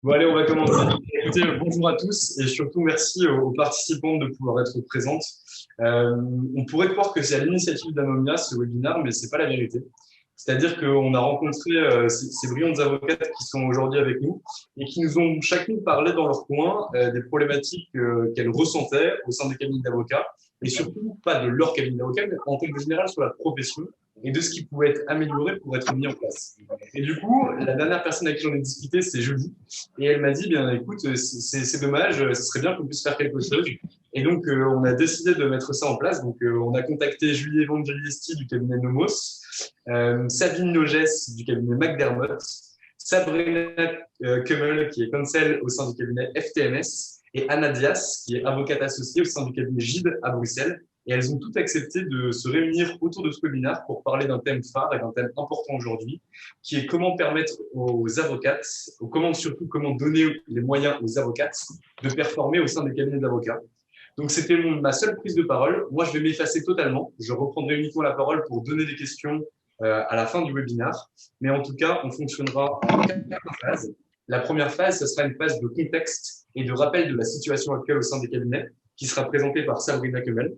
Bon, allez, on va commencer. Écoutez, bonjour à tous et surtout merci aux participants de pouvoir être présentes. Euh, on pourrait croire que c'est à l'initiative d'Anomia ce webinaire, mais c'est pas la vérité. C'est-à-dire qu'on a rencontré ces brillantes avocates qui sont aujourd'hui avec nous et qui nous ont chacune parlé dans leur coin des problématiques qu'elles ressentaient au sein des cabinets d'avocats et surtout pas de leur cabinet d'avocats, mais en termes général sur la profession et de ce qui pouvait être amélioré pour être mis en place. Et du coup, la dernière personne avec qui j'en ai discuté, c'est Julie. Et elle m'a dit, bien écoute, c'est dommage, ce serait bien qu'on puisse faire quelque chose. Et donc, on a décidé de mettre ça en place. Donc, on a contacté Julie Evangelisti du cabinet Nomos, Sabine Nogès du cabinet McDermott, Sabrina Kemmel qui est counsel au sein du cabinet FTMS et Anna Dias qui est avocate associée au sein du cabinet GIDE à Bruxelles. Et elles ont toutes accepté de se réunir autour de ce webinaire pour parler d'un thème phare et d'un thème important aujourd'hui, qui est comment permettre aux avocates, ou comment donner les moyens aux avocates de performer au sein des cabinets d'avocats. Donc, c'était ma seule prise de parole. Moi, je vais m'effacer totalement. Je reprendrai uniquement la parole pour donner des questions à la fin du webinaire. Mais en tout cas, on fonctionnera en 4 phases. La première phase, ce sera une phase de contexte et de rappel de la situation actuelle au sein des cabinets, qui sera présentée par Sabrina Kemmel.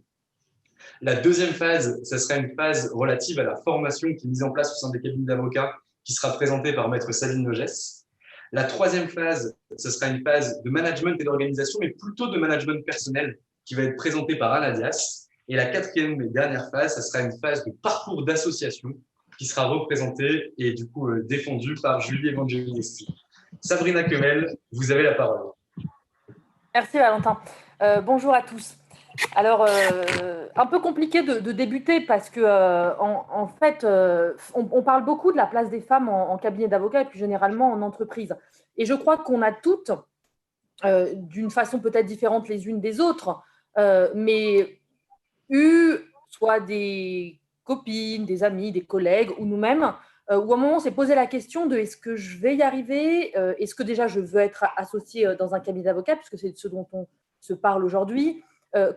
La deuxième phase, ce sera une phase relative à la formation qui est mise en place au sein des cabinets d'avocats, qui sera présentée par Maître Sabine Nogès. La troisième phase, ce sera une phase de management et d'organisation, mais plutôt de management personnel, qui va être présentée par Anna Dias. Et la quatrième et dernière phase, ce sera une phase de parcours d'association, qui sera représentée et du coup défendue par Julie Evangelisti. Sabrina Kemmel, vous avez la parole. Merci Valentin. Bonjour à tous. Alors, un peu compliqué de débuter parce que, en fait, on parle beaucoup de la place des femmes en cabinet d'avocat et plus généralement en entreprise. Et je crois qu'on a toutes, d'une façon peut-être différente les unes des autres, mais eu soit des copines, des amis, des collègues ou nous-mêmes, où à un moment on s'est posé la question de est-ce que je vais y arriver, est-ce que déjà je veux être associée dans un cabinet d'avocat, puisque c'est de ce dont on se parle aujourd'hui,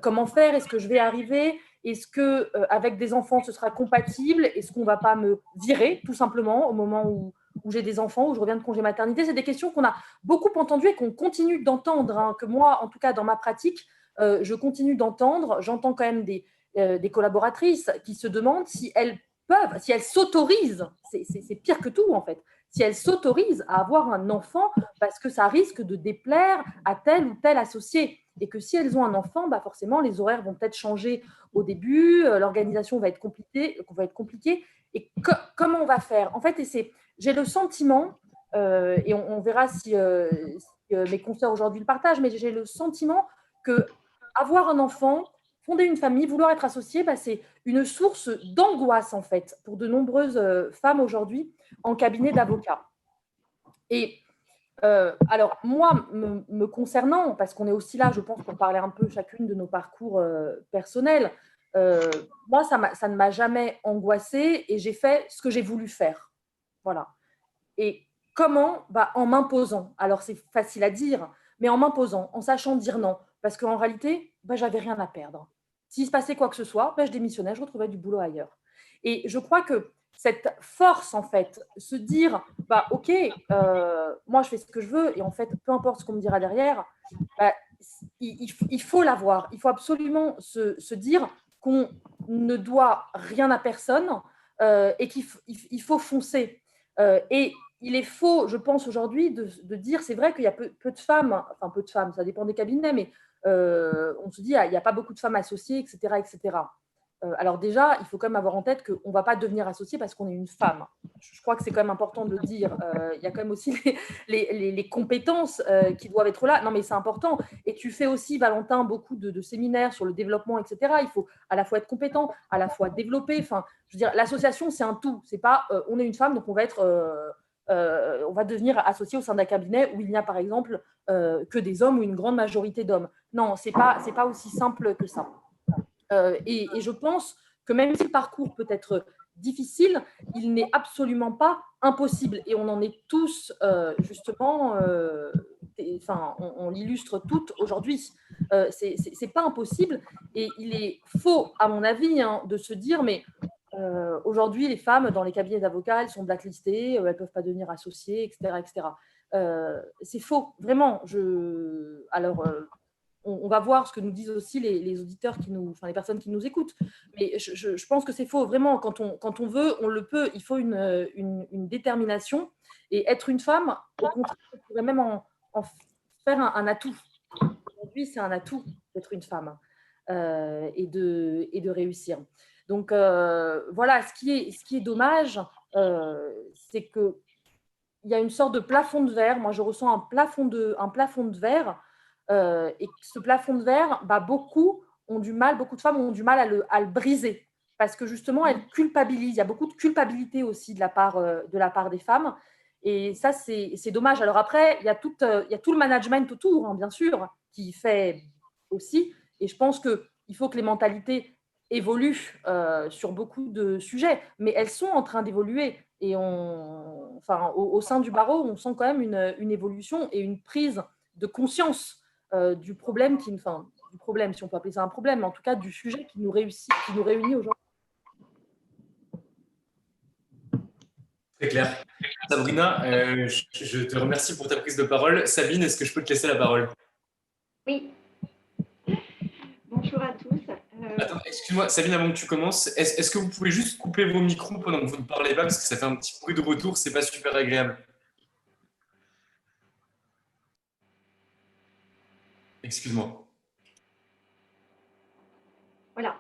comment faire, est-ce que je vais arriver, est-ce que avec des enfants ce sera compatible, est-ce qu'on ne va pas me virer tout simplement au moment où j'ai des enfants, où je reviens de congé maternité. C'est des questions qu'on a beaucoup entendues et qu'on continue d'entendre, hein, que moi en tout cas dans ma pratique, je continue d'entendre, j'entends quand même des collaboratrices qui se demandent si elles peuvent, si elles s'autorisent, c'est pire que tout en fait, si elles s'autorisent à avoir un enfant parce que ça risque de déplaire à tel ou tel associé. Et que si elles ont un enfant, bah forcément, les horaires vont peut-être changer au début, l'organisation va être compliquée. Et comment on va faire? En fait, j'ai le sentiment, et on verra si mes consoeurs aujourd'hui le partagent, mais j'ai le sentiment que avoir un enfant, fonder une famille, vouloir être associé, bah, c'est une source d'angoisse en fait pour de nombreuses femmes aujourd'hui en cabinet d'avocat. Et alors moi, me concernant, parce qu'on est aussi là, je pense, pour parler un peu chacune de nos parcours personnels, moi, ça ne m'a jamais angoissée et j'ai fait ce que j'ai voulu faire. Voilà. Et comment? Bah, en m'imposant. Alors, c'est facile à dire, mais en m'imposant, en sachant dire non. Parce qu'en réalité, bah, j'avais rien à perdre. S'il se passait quoi que ce soit, bah, je démissionnais, je retrouvais du boulot ailleurs. Et je crois que cette force, en fait, se dire, bah, OK, moi, je fais ce que je veux, et en fait, peu importe ce qu'on me dira derrière, bah, il faut l'avoir. Il faut absolument se dire qu'on ne doit rien à personne et qu'il faut foncer. Et il est faux, je pense, aujourd'hui, de dire, c'est vrai qu'il y a peu de femmes, enfin peu de femmes, ça dépend des cabinets, mais on se dit, il n'y a pas beaucoup de femmes associées, etc. etc. Alors déjà, il faut quand même avoir en tête qu'on ne va pas devenir associé parce qu'on est une femme. Je crois que c'est quand même important de le dire. Il y a quand même aussi les compétences qui doivent être là. Non, mais c'est important. Et tu fais aussi, Valentin, beaucoup de séminaires sur le développement, etc. Il faut à la fois être compétent, à la fois développer. Enfin, je veux dire, l'association, c'est un tout. C'est pas on est une femme, donc on va être on va devenir associé au sein d'un cabinet où il n'y a par exemple que des hommes ou une grande majorité d'hommes. Non, c'est pas aussi simple que ça. Et je pense que même si le parcours peut être difficile, il n'est absolument pas impossible. Et on en est tous, justement, on l'illustre toutes aujourd'hui. C'est pas impossible. Et il est faux, à mon avis, hein, de se dire, mais aujourd'hui, les femmes dans les cabinets d'avocats, elles sont blacklistées, elles ne peuvent pas devenir associées, etc. etc. C'est faux, vraiment. Alors, on va voir ce que nous disent aussi les auditeurs, les personnes qui nous écoutent. Mais je pense que c'est faux. Vraiment, quand on veut, on le peut. Il faut une détermination. Et être une femme, au contraire, on pourrait même en faire un atout. Aujourd'hui, c'est un atout d'être une femme et de réussir. Donc, voilà, ce qui est dommage, c'est qu'il y a une sorte de plafond de verre. Moi, je ressens un plafond de verre. Et ce plafond de verre, beaucoup de femmes ont du mal à le briser parce que justement, elles culpabilisent. Il y a beaucoup de culpabilité aussi de la part des femmes. Et ça, c'est dommage. Alors après, il y a tout le management autour, hein, bien sûr, qui fait aussi. Et je pense qu'il faut que les mentalités évoluent sur beaucoup de sujets, mais elles sont en train d'évoluer. Et au sein du barreau, on sent quand même une évolution et une prise de conscience du problème, du problème, si on peut appeler ça un problème, mais en tout cas du sujet qui nous réunit aujourd'hui. Très clair. Sabrina, je te remercie pour ta prise de parole. Sabine, est-ce que je peux te laisser la parole? Oui. Bonjour à tous. Attends, excuse-moi, Sabine, avant que tu commences, est-ce que vous pouvez juste couper vos micros pendant que vous ne parlez pas, parce que ça fait un petit bruit de retour, c'est pas super agréable. Excuse-moi. Voilà.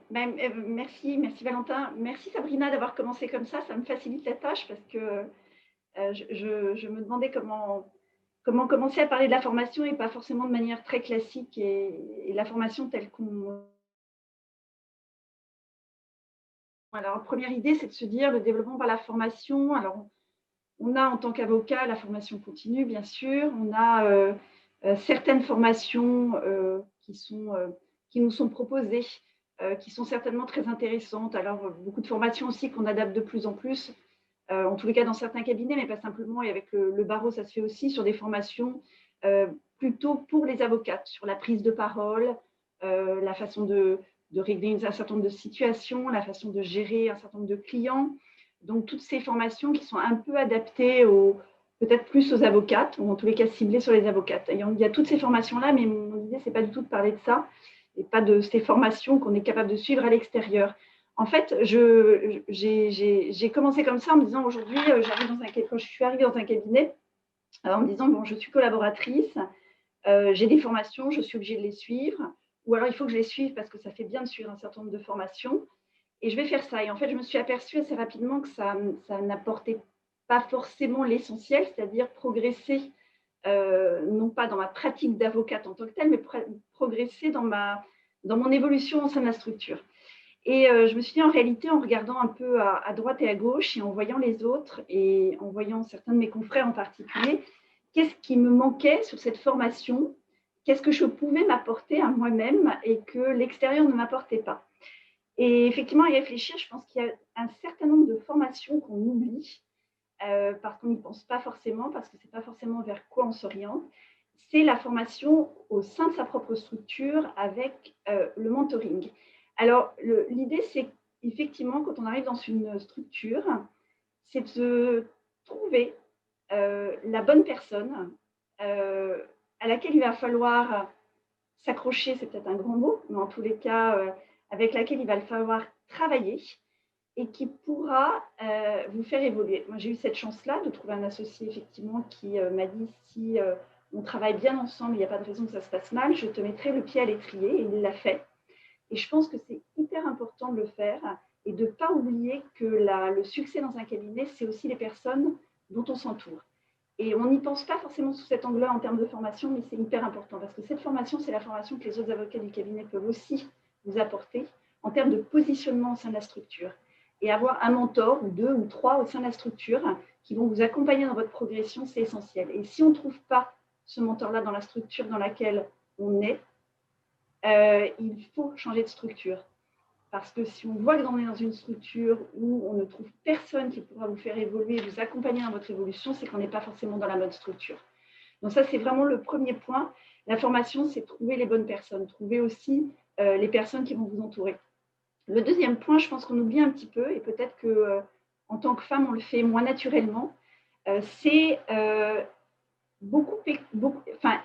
Merci Valentin. Merci Sabrina d'avoir commencé comme ça. Ça me facilite la tâche parce que je me demandais comment commencer à parler de la formation et pas forcément de manière très classique et la formation telle qu'on... Alors, première idée, c'est de se dire le développement par la formation. Alors, on a en tant qu'avocat la formation continue, bien sûr. On a certaines formations qui nous sont proposées, qui sont certainement très intéressantes. Alors, beaucoup de formations aussi qu'on adapte de plus en plus, en tous les cas dans certains cabinets, mais pas simplement. Et avec le barreau, ça se fait aussi sur des formations plutôt pour les avocates, sur la prise de parole, la façon de régler un certain nombre de situations, la façon de gérer un certain nombre de clients. Donc, toutes ces formations qui sont un peu adaptées peut-être plus aux avocates, ou en tous les cas ciblées sur les avocates. Il y a toutes ces formations-là, mais mon idée, ce n'est pas du tout de parler de ça, et pas de ces formations qu'on est capable de suivre à l'extérieur. En fait, j'ai commencé comme ça en me disant, aujourd'hui, quand je suis arrivée dans un cabinet, en me disant, bon, je suis collaboratrice, j'ai des formations, je suis obligée de les suivre, ou alors il faut que je les suive parce que ça fait bien de suivre un certain nombre de formations, et je vais faire ça. Et en fait, je me suis aperçue assez rapidement que ça n'apportait pas forcément l'essentiel, c'est-à-dire progresser, non pas dans ma pratique d'avocate en tant que telle, mais progresser dans mon évolution au sein de la structure. Et je me suis dit, en réalité, en regardant un peu à droite et à gauche et en voyant les autres et en voyant certains de mes confrères en particulier, qu'est-ce qui me manquait sur cette formation? Qu'est-ce que je pouvais m'apporter à moi-même et que l'extérieur ne m'apportait pas? Et effectivement, à y réfléchir, je pense qu'il y a un certain nombre de formations qu'on oublie parce qu'on n'y pense pas forcément, parce que ce n'est pas forcément vers quoi on s'oriente. C'est la formation au sein de sa propre structure avec le mentoring. Alors, l'idée, c'est effectivement, quand on arrive dans une structure, c'est de trouver la bonne personne à laquelle il va falloir s'accrocher, c'est peut-être un grand mot, mais en tous les cas, avec laquelle il va falloir travailler et qui pourra vous faire évoluer. Moi, j'ai eu cette chance-là de trouver un associé, effectivement, qui m'a dit, si on travaille bien ensemble, il n'y a pas de raison que ça se passe mal, je te mettrai le pied à l'étrier, et il l'a fait. Et je pense que c'est hyper important de le faire et de ne pas oublier que le succès dans un cabinet, c'est aussi les personnes dont on s'entoure. Et on n'y pense pas forcément sous cet angle-là en termes de formation, mais c'est hyper important parce que cette formation, c'est la formation que les autres avocats du cabinet peuvent aussi vous apporter en termes de positionnement au sein de la structure. Et avoir un mentor ou 2 ou 3 au sein de la structure qui vont vous accompagner dans votre progression, c'est essentiel. Et si on ne trouve pas ce mentor-là dans la structure dans laquelle on est, il faut changer de structure. Parce que si on voit que on est dans une structure où on ne trouve personne qui pourra vous faire évoluer, vous accompagner dans votre évolution, c'est qu'on n'est pas forcément dans la bonne structure. Donc ça, c'est vraiment le premier point. La formation, c'est trouver les bonnes personnes, trouver aussi les personnes qui vont vous entourer. Le deuxième point, je pense qu'on oublie un petit peu, et peut-être que en tant que femme, on le fait moins naturellement, c'est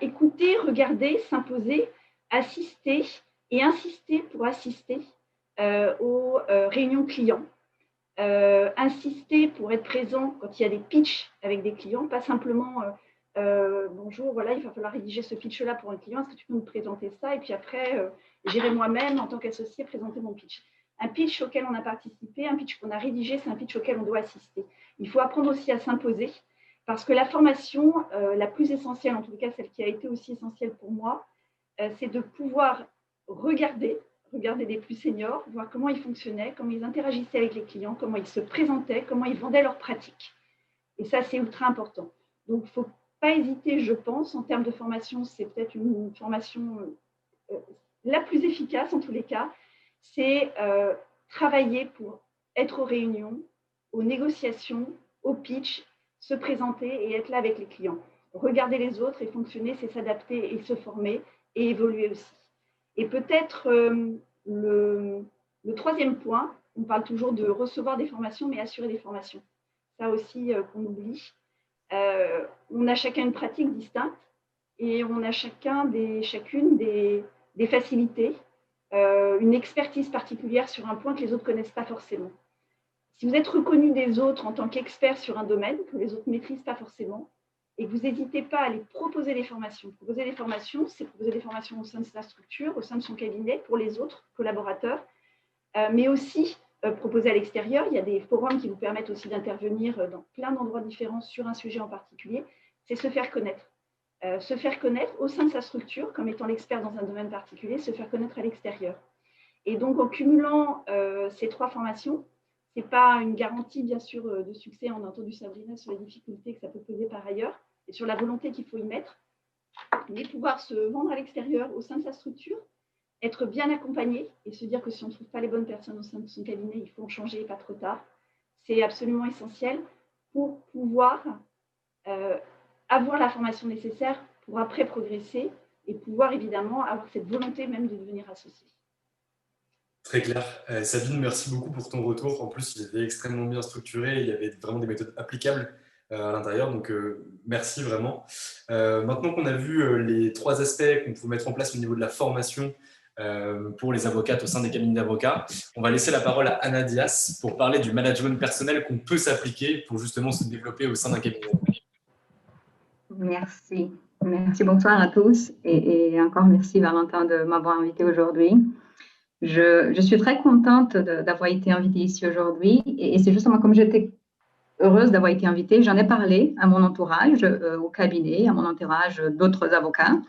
écouter, regarder, s'imposer, assister et insister pour assister aux réunions clients. Insister pour être présent quand il y a des pitchs avec des clients, pas simplement bonjour, voilà, il va falloir rédiger ce pitch-là pour un client, est-ce que tu peux me présenter ça? Et puis après, j'irai moi-même en tant qu'associé présenter mon pitch. Un pitch auquel on a participé, un pitch qu'on a rédigé, c'est un pitch auquel on doit assister. Il faut apprendre aussi à s'imposer parce que la formation, la plus essentielle, en tout cas celle qui a été aussi essentielle pour moi, c'est de pouvoir regarder des plus seniors, voir comment ils fonctionnaient, comment ils interagissaient avec les clients, comment ils se présentaient, comment ils vendaient leurs pratiques. Et ça, c'est ultra important. Donc, il ne faut pas hésiter, je pense, en termes de formation, c'est peut-être une formation la plus efficace en tous les cas, c'est travailler pour être aux réunions, aux négociations, au pitch, se présenter et être là avec les clients. Regarder les autres et fonctionner, c'est s'adapter et se former et évoluer aussi. Et peut-être le troisième point, on parle toujours de recevoir des formations, mais assurer des formations. Ça aussi qu'on oublie. On a chacun une pratique distincte et on a chacune des facilités, une expertise particulière sur un point que les autres ne connaissent pas forcément. Si vous êtes reconnu des autres en tant qu'expert sur un domaine que les autres ne maîtrisent pas forcément, et que vous n'hésitez pas à aller proposer des formations. Proposer des formations, c'est proposer des formations au sein de sa structure, au sein de son cabinet, pour les autres collaborateurs, mais aussi proposer à l'extérieur. Il y a des forums qui vous permettent aussi d'intervenir dans plein d'endroits différents sur un sujet en particulier. C'est se faire connaître. Se faire connaître au sein de sa structure, comme étant l'expert dans un domaine particulier, se faire connaître à l'extérieur. Et donc, en cumulant ces trois formations, ce n'est pas une garantie, bien sûr, de succès. On a entendu Sabrina sur les difficultés que ça peut poser par ailleurs et sur la volonté qu'il faut y mettre. Mais pouvoir se vendre à l'extérieur, au sein de sa structure, être bien accompagné et se dire que si on ne trouve pas les bonnes personnes au sein de son cabinet, il faut en changer, pas trop tard. C'est absolument essentiel pour pouvoir avoir la formation nécessaire pour après progresser et pouvoir évidemment avoir cette volonté même de devenir associé. Très clair. Sabine, merci beaucoup pour ton retour. En plus, il était extrêmement bien structuré. Il y avait vraiment des méthodes applicables à l'intérieur. Donc, merci vraiment. Maintenant qu'on a vu les trois aspects qu'on peut mettre en place au niveau de la formation pour les avocates au sein des cabinets d'avocats, on va laisser la parole à Anna Dias pour parler du management personnel qu'on peut s'appliquer pour justement se développer au sein d'un cabinet. Merci. Merci, bonsoir à tous. Et encore merci Valentin de m'avoir invité aujourd'hui. Je suis très contente d'avoir été invitée ici aujourd'hui et c'est justement comme j'étais heureuse d'avoir été invitée, j'en ai parlé à mon entourage, au cabinet, à mon entourage d'autres avocats.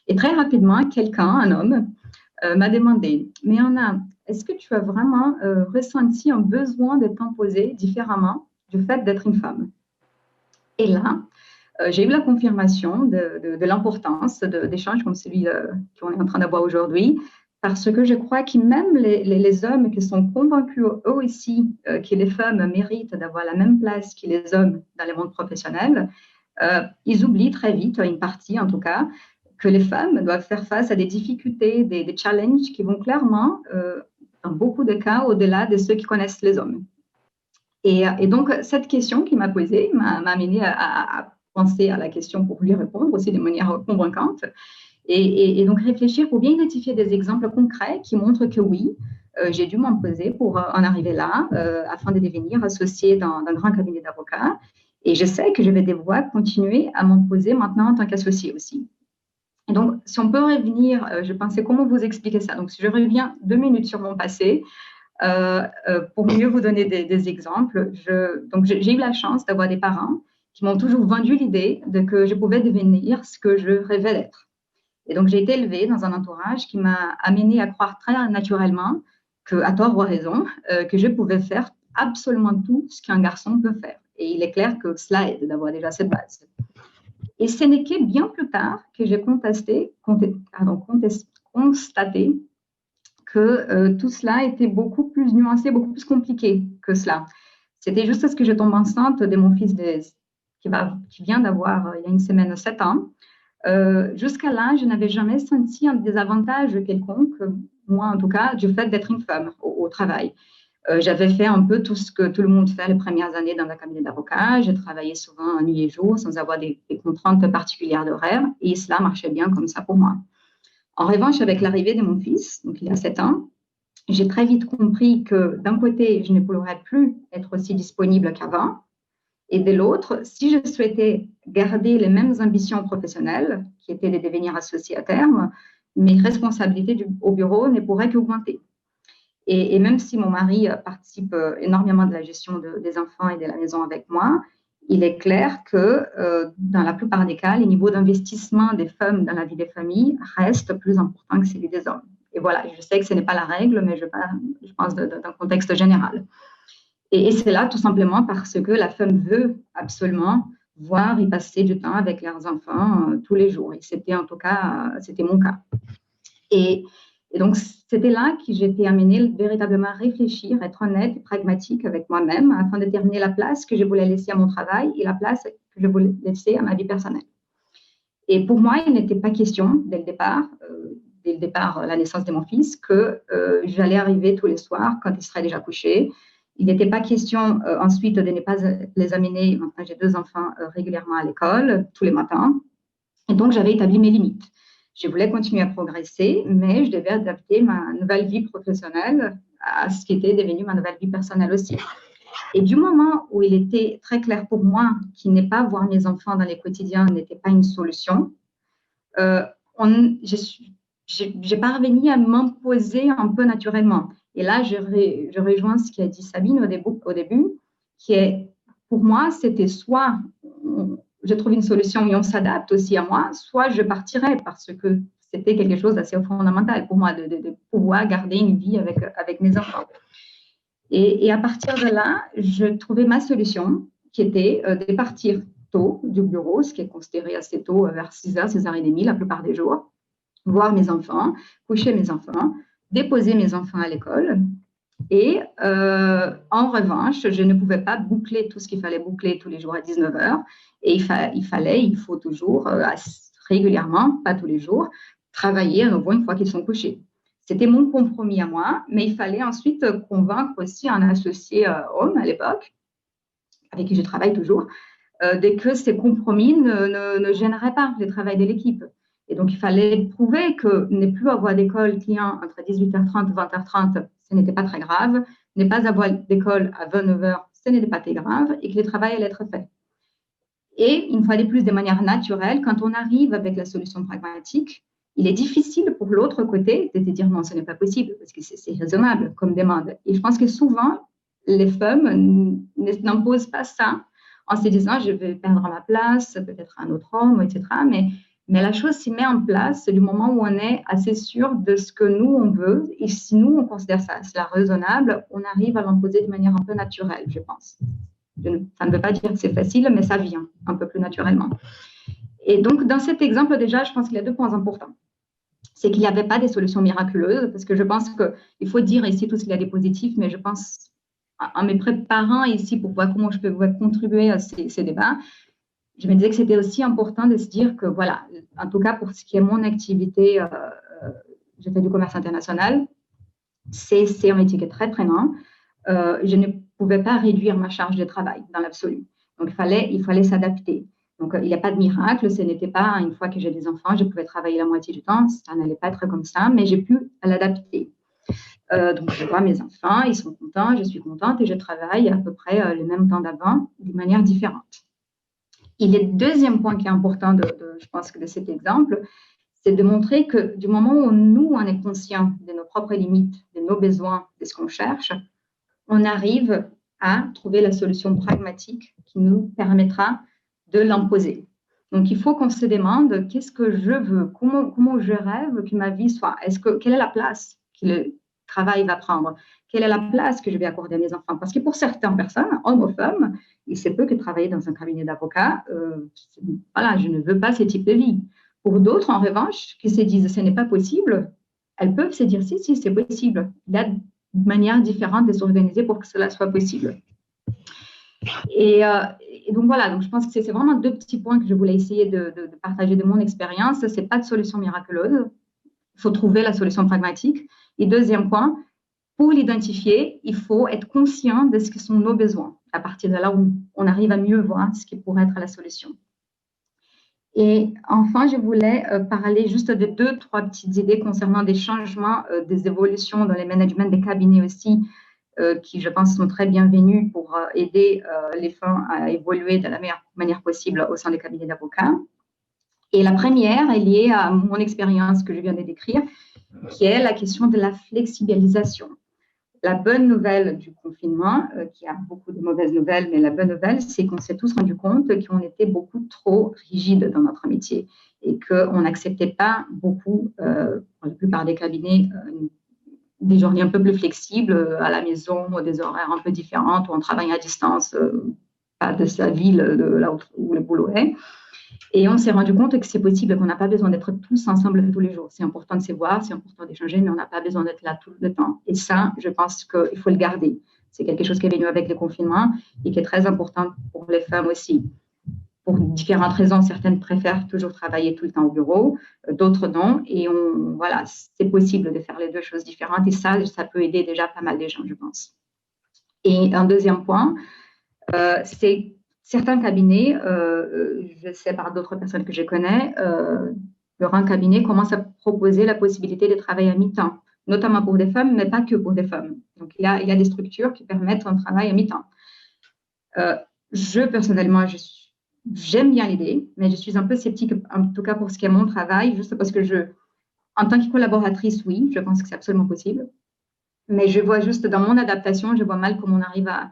Et très rapidement, un homme, m'a demandé, mais Anna, est-ce que tu as vraiment ressenti un besoin de t'imposer différemment du fait d'être une femme? Et là, j'ai eu la confirmation de l'importance d'échanges comme celui qu'on est en train d'avoir aujourd'hui, parce que je crois que même les hommes qui sont convaincus eux aussi que les femmes méritent d'avoir la même place que les hommes dans le monde professionnel, ils oublient très vite, une partie en tout cas, que les femmes doivent faire face à des difficultés, des challenges qui vont clairement, dans beaucoup de cas, au-delà de ceux qui connaissent les hommes. Et donc, cette question qu'il m'a posée m'a amené à penser à la question pour lui répondre aussi de manière convaincante. Et donc, réfléchir pour bien identifier des exemples concrets qui montrent que oui, j'ai dû m'imposer pour en arriver là, afin de devenir associée dans un grand cabinet d'avocats. Et je sais que je vais devoir continuer à m'imposer maintenant en tant qu'associée aussi. Et donc, si on peut revenir, je pensais comment vous expliquer ça. Donc, si je reviens 2 minutes sur mon passé, pour mieux vous donner des exemples, j'ai eu la chance d'avoir des parents qui m'ont toujours vendu l'idée que je pouvais devenir ce que je rêvais d'être. Et donc, j'ai été élevée dans un entourage qui m'a amenée à croire très naturellement, à tort ou à raison, que je pouvais faire absolument tout ce qu'un garçon peut faire. Et il est clair que cela aide d'avoir déjà cette base. Et ce n'est que bien plus tard que j'ai constaté que tout cela était beaucoup plus nuancé, beaucoup plus compliqué que cela. C'était juste ce que je tombe enceinte de mon fils qui vient d'avoir, il y a une semaine, 7 ans. Jusqu'à là, je n'avais jamais senti un désavantage quelconque, moi en tout cas, du fait d'être une femme au travail. J'avais fait un peu tout ce que tout le monde fait les premières années dans un cabinet d'avocat. J'ai travaillé souvent nuit et jour sans avoir des contraintes particulières d'horaire et cela marchait bien comme ça pour moi. En revanche, avec l'arrivée de mon fils, donc il y a 7 ans, j'ai très vite compris que d'un côté, je ne pourrais plus être aussi disponible qu'avant et de l'autre, si je souhaitais garder les mêmes ambitions professionnelles, qui étaient de devenir associée à terme, mes responsabilités au bureau ne pourraient qu'augmenter. Et même si mon mari participe énormément de la gestion des enfants et de la maison avec moi, il est clair que dans la plupart des cas, les niveaux d'investissement des femmes dans la vie des familles restent plus importants que celui des hommes. Et voilà, je sais que ce n'est pas la règle, mais je pense d'un contexte général. Et c'est là tout simplement parce que la femme veut absolument voir et passer du temps avec leurs enfants tous les jours. Et c'était en tout cas, c'était mon cas. Et donc, c'était là que j'étais amenée véritablement à réfléchir, être honnête et pragmatique avec moi-même afin de déterminer la place que je voulais laisser à mon travail et la place que je voulais laisser à ma vie personnelle. Et pour moi, il n'était pas question, dès le départ, la naissance de mon fils, que j'allais arriver tous les soirs quand il serait déjà couché. Il n'était pas question ensuite de ne pas les amener, maintenant j'ai 2 enfants, régulièrement à l'école, tous les matins. Et donc, j'avais établi mes limites. Je voulais continuer à progresser, mais je devais adapter ma nouvelle vie professionnelle à ce qui était devenu ma nouvelle vie personnelle aussi. Et du moment où il était très clair pour moi qu'il n'est pas voir mes enfants dans les quotidiens n'était pas une solution, j'ai parvenu à m'imposer un peu naturellement. Et là, je rejoins ce qu'a dit Sabine au début, qui est, pour moi, c'était soit je trouve une solution et on s'adapte aussi à moi, soit je partirais parce que c'était quelque chose d'assez fondamental pour moi de pouvoir garder une vie avec mes enfants. Et à partir de là, je trouvais ma solution qui était de partir tôt du bureau, ce qui est considéré assez tôt, vers 6h, 6h30 la plupart des jours, voir mes enfants, coucher mes enfants, déposer mes enfants à l'école. Et en revanche, je ne pouvais pas boucler tout ce qu'il fallait boucler tous les jours à 19h. Et il faut toujours, régulièrement, pas tous les jours, travailler à nouveau une fois qu'ils sont couchés. C'était mon compromis à moi, mais il fallait ensuite convaincre aussi un associé homme à l'époque, avec qui je travaille toujours, dès que ces compromis ne gêneraient pas le travail de l'équipe. Et donc, il fallait prouver que ne plus avoir d'école client entre 18h30 et 20h30, ce n'était pas très grave. Ne pas avoir d'école à 29h, ce n'était pas très grave et que le travail allait être fait. Et une fois de plus, de manière naturelle, quand on arrive avec la solution pragmatique, il est difficile pour l'autre côté de te dire non, ce n'est pas possible parce que c'est raisonnable comme demande. Et je pense que souvent, les femmes n'imposent pas ça en se disant je vais perdre ma place, peut-être un autre homme, etc. Mais la chose s'y met en place du moment où on est assez sûr de ce que nous, on veut. Et si nous, on considère ça raisonnable, on arrive à l'imposer de manière un peu naturelle, je pense. Ça ne veut pas dire que c'est facile, mais ça vient un peu plus naturellement. Et donc, dans cet exemple, déjà, je pense qu'il y a 2 points importants. C'est qu'il n'y avait pas des solutions miraculeuses, parce que je pense qu'il faut dire ici tout ce qu'il y a des positifs, mais je pense, en me préparant ici pour voir comment je peux contribuer à ces débats, je me disais que c'était aussi important de se dire que, voilà, en tout cas pour ce qui est mon activité, je fais du commerce international, c'est un métier qui est très prenant. Je ne pouvais pas réduire ma charge de travail dans l'absolu. Donc, il fallait s'adapter. Donc, il n'y a pas de miracle. Ce n'était pas, une fois que j'ai des enfants, je pouvais travailler la moitié du temps. Ça n'allait pas être comme ça, mais j'ai pu l'adapter. Donc, je vois mes enfants, ils sont contents, je suis contente et je travaille à peu près le même temps d'avant, de manière différente. Et le deuxième point qui est important, je pense, de cet exemple, c'est de montrer que du moment où nous, on est conscient de nos propres limites, de nos besoins, de ce qu'on cherche, on arrive à trouver la solution pragmatique qui nous permettra de l'imposer. Donc, il faut qu'on se demande qu'est-ce que je veux, comment je rêve que ma vie soit, quelle est la place que le travail va prendre, quelle est la place que je vais accorder à mes enfants. Parce que pour certaines personnes, hommes ou femmes, il se peut que travailler dans un cabinet d'avocats, voilà, je ne veux pas ce type de vie. Pour d'autres, en revanche, qui se disent ce n'est pas possible, elles peuvent se dire si, c'est possible. Il y a une manière différente de s'organiser pour que cela soit possible. Et donc voilà, donc je pense que c'est vraiment 2 petits points que je voulais essayer de partager de mon expérience. Ce n'est pas de solution miraculeuse. Il faut trouver la solution pragmatique. Et deuxième point, pour l'identifier, il faut être conscient de ce que sont nos besoins. À partir de là, on arrive à mieux voir ce qui pourrait être la solution. Et enfin, je voulais parler juste de 2-3 petites idées concernant des changements, des évolutions dans les managements des cabinets aussi, qui, je pense, sont très bienvenus pour aider les femmes à évoluer de la meilleure manière possible au sein des cabinets d'avocats. Et la première est liée à mon expérience que je viens de décrire, qui est la question de la flexibilisation. La bonne nouvelle du confinement, qui a beaucoup de mauvaises nouvelles, mais la bonne nouvelle, c'est qu'on s'est tous rendu compte qu'on était beaucoup trop rigides dans notre métier et qu'on n'acceptait pas beaucoup, pour la plupart des cabinets, des journées un peu plus flexibles à la maison, des horaires un peu différents, où on travaille à distance, pas de sa ville, de là où le boulot est. Et on s'est rendu compte que c'est possible, qu'on n'a pas besoin d'être tous ensemble tous les jours. C'est important de se voir, c'est important d'échanger, mais on n'a pas besoin d'être là tout le temps. Et ça, je pense qu'il faut le garder. C'est quelque chose qui est venu avec le confinement et qui est très important pour les femmes aussi. Pour différentes raisons, certaines préfèrent toujours travailler tout le temps au bureau, d'autres non. Et voilà, c'est possible de faire les deux choses différentes. Et ça peut aider déjà pas mal de gens, je pense. Et un deuxième point, c'est certains cabinets, je sais par d'autres personnes que je connais, un cabinet commence à proposer la possibilité de travailler à mi-temps, notamment pour des femmes, mais pas que pour des femmes. Donc, il y a des structures qui permettent un travail à mi-temps. Personnellement, j'aime bien l'idée, mais je suis un peu sceptique, en tout cas pour ce qui est mon travail, juste parce que en tant que collaboratrice, oui, je pense que c'est absolument possible. Mais je vois juste dans mon adaptation, je vois mal comment on arrive à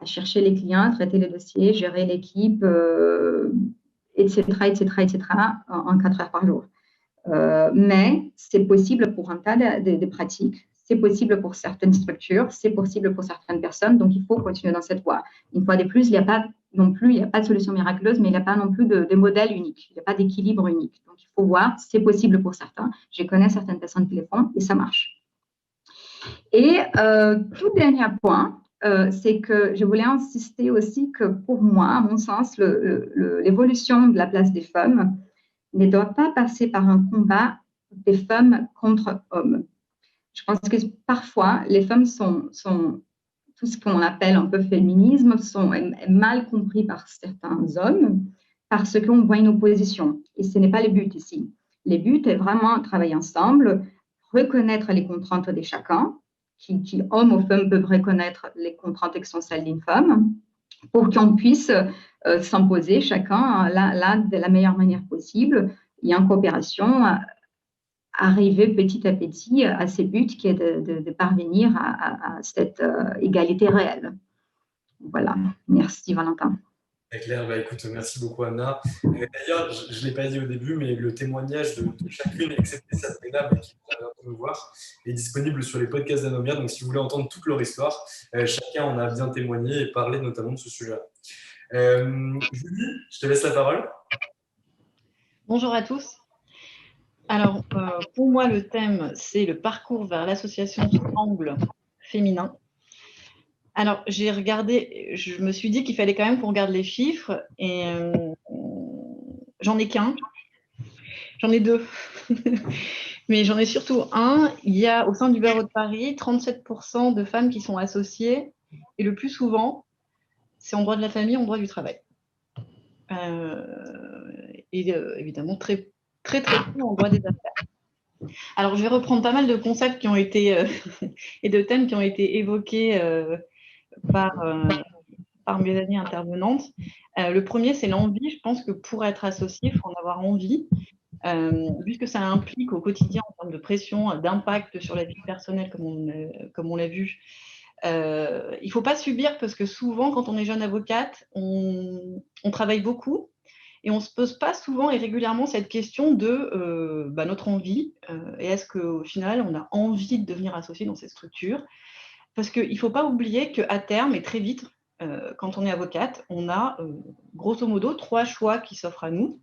chercher les clients, traiter les dossiers, gérer l'équipe, etc., en 4 heures par jour. Mais c'est possible pour un tas de pratiques, c'est possible pour certaines structures, c'est possible pour certaines personnes, donc il faut continuer dans cette voie. Une fois de plus, il n'y a pas de solution miraculeuse, mais il n'y a pas non plus de modèle unique, il n'y a pas d'équilibre unique. Donc il faut voir, c'est possible pour certains. Je connais certaines personnes qui le font et ça marche. Et tout dernier point, c'est que je voulais insister aussi que pour moi, à mon sens, l'évolution de la place des femmes ne doit pas passer par un combat des femmes contre hommes. Je pense que parfois, les femmes sont tout ce qu'on appelle un peu féminisme, est mal compris par certains hommes parce qu'on voit une opposition. Et ce n'est pas le but ici. Le but est vraiment de travailler ensemble, reconnaître les contraintes de chacun, qui hommes ou femmes peuvent reconnaître les contraintes qui sont celles d'une femme, pour qu'on puisse s'imposer chacun là de la meilleure manière possible et en coopération arriver petit à petit à ces buts qui est de parvenir à cette égalité réelle. Voilà, merci Valentin. Très clair, écoute, merci beaucoup Anna. D'ailleurs, je ne l'ai pas dit au début, mais le témoignage de chacune, excepté Sabrina, qui va nous voir, est disponible sur les podcasts d'Anomia. Donc si vous voulez entendre toute leur histoire, chacun en a bien témoigné et parlé notamment de ce sujet-là. Julie, je te laisse la parole. Bonjour à tous. Alors, pour moi, le thème, c'est le parcours vers l'association Angle féminin. Alors, j'ai regardé, je me suis dit qu'il fallait quand même qu'on regarde les chiffres et j'en ai qu'un. J'en ai deux. Mais j'en ai surtout un. Il y a au sein du barreau de Paris 37% de femmes qui sont associées et le plus souvent, c'est en droit de la famille, en droit du travail. Et évidemment, très peu en droit des affaires. Alors, je vais reprendre pas mal de concepts qui ont été et de thèmes qui ont été évoqués par mes amies intervenantes. Le premier, c'est l'envie. Je pense que pour être associé, il faut en avoir envie, puisque ça implique au quotidien en termes de pression, d'impact sur la vie personnelle, comme on l'a vu. Il ne faut pas subir parce que souvent, quand on est jeune avocate, on travaille beaucoup. Et on ne se pose pas souvent et régulièrement cette question de notre envie. Et est-ce qu'au final, on a envie de devenir associé dans cette structure? Parce qu'il ne faut pas oublier qu'à terme, et très vite, quand on est avocate, on a grosso modo 3 choix qui s'offrent à nous.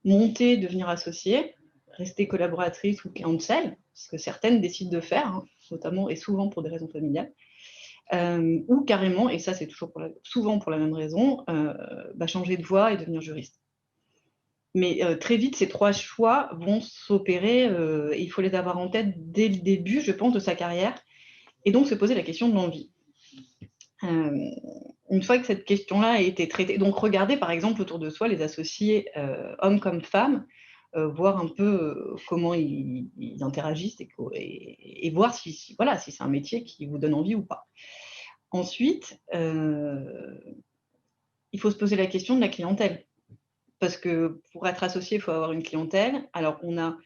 Monter, devenir associé, rester collaboratrice ou counsel, ce que certaines décident de faire, notamment et souvent pour des raisons familiales. Ou carrément, et ça c'est toujours souvent pour la même raison, changer de voie et devenir juriste. Mais très vite, ces 3 choix vont s'opérer, et il faut les avoir en tête dès le début, je pense, de sa carrière, et donc se poser la question de l'envie. Une fois que cette question-là a été traitée, donc regarder par exemple autour de soi les associés, hommes comme femmes, voir un peu comment ils interagissent et voir si voilà, si c'est un métier qui vous donne envie ou pas. Ensuite, il faut se poser la question de la clientèle. Parce que pour être associé, il faut avoir une clientèle. Alors, on a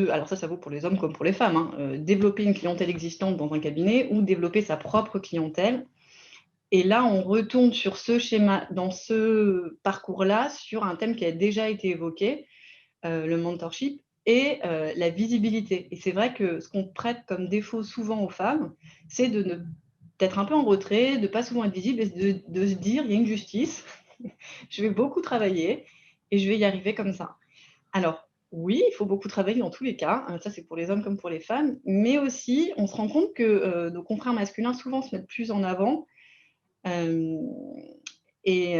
alors ça vaut pour les hommes comme pour les femmes, hein. Développer une clientèle existante dans un cabinet ou développer sa propre clientèle. Et là, on retourne sur ce schéma, dans ce parcours-là, sur un thème qui a déjà été évoqué, le mentorship et la visibilité. Et c'est vrai que ce qu'on prête comme défaut souvent aux femmes, c'est d'être un peu en retrait, de ne pas souvent être visible et de se dire, il y a une justice, je vais beaucoup travailler et je vais y arriver comme ça. Alors, oui, il faut beaucoup travailler dans tous les cas, ça c'est pour les hommes comme pour les femmes, mais aussi on se rend compte que nos confrères masculins souvent se mettent plus en avant et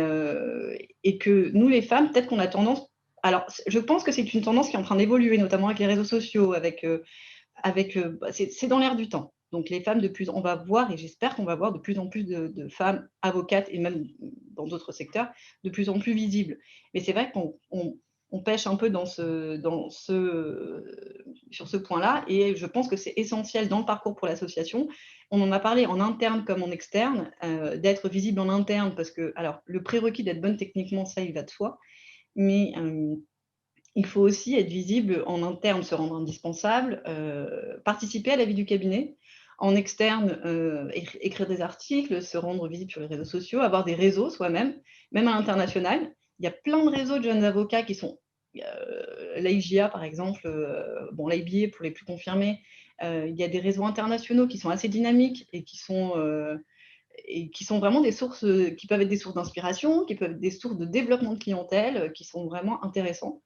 que nous les femmes, peut-être qu'on a tendance, alors je pense que c'est une tendance qui est en train d'évoluer, notamment avec les réseaux sociaux, c'est dans l'air du temps. Donc les femmes, on va voir, et j'espère qu'on va voir de plus en plus de femmes avocates, et même dans d'autres secteurs, de plus en plus visibles. Mais c'est vrai qu'on pêche un peu sur ce point-là, et je pense que c'est essentiel dans le parcours pour l'association. On en a parlé en interne comme en externe, d'être visible en interne, parce que alors, le prérequis d'être bonne techniquement, ça, il va de soi, mais il faut aussi être visible en interne, se rendre indispensable, participer à la vie du cabinet. En externe, écrire des articles, se rendre visible sur les réseaux sociaux, avoir des réseaux soi-même, même à l'international. Il y a plein de réseaux de jeunes avocats qui sont l'IGA par exemple, l'IBA pour les plus confirmés. Il y a des réseaux internationaux qui sont assez dynamiques et qui sont vraiment des sources, qui peuvent être des sources d'inspiration, qui peuvent être des sources de développement de clientèle, qui sont vraiment intéressants.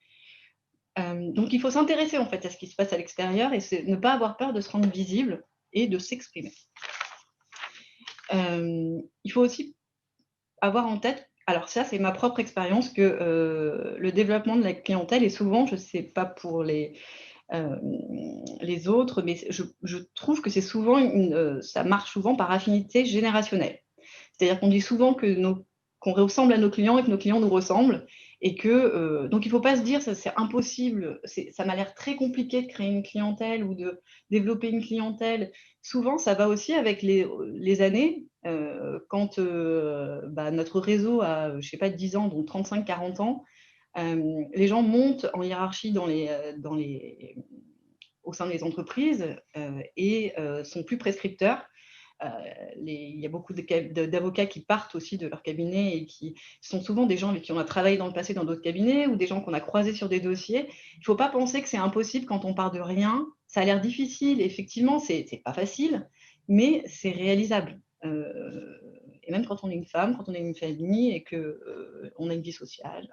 Donc il faut s'intéresser en fait à ce qui se passe à l'extérieur et ne pas avoir peur de se rendre visible et de s'exprimer. Il faut aussi avoir en tête, alors ça c'est ma propre expérience, que le développement de la clientèle est souvent, je ne sais pas pour les autres, mais je trouve que c'est souvent ça marche souvent par affinité générationnelle. C'est-à-dire qu'on dit souvent qu'on ressemble à nos clients et que nos clients nous ressemblent. Et que, donc, il ne faut pas se dire c'est impossible, ça m'a l'air très compliqué de créer une clientèle ou de développer une clientèle. Souvent, ça va aussi avec les années. Quand notre réseau a, je ne sais pas, 10 ans, donc 35-40 ans, les gens montent en hiérarchie au sein des entreprises et sont plus prescripteurs. Il y a beaucoup d'avocats qui partent aussi de leur cabinet et qui sont souvent des gens avec qui on a travaillé dans le passé dans d'autres cabinets ou des gens qu'on a croisés sur des dossiers. Il ne faut pas penser que c'est impossible quand on part de rien. Ça a l'air difficile, effectivement, c'est pas facile, mais c'est réalisable. Et même quand on est une femme, quand on est une famille et qu'on a une vie sociale.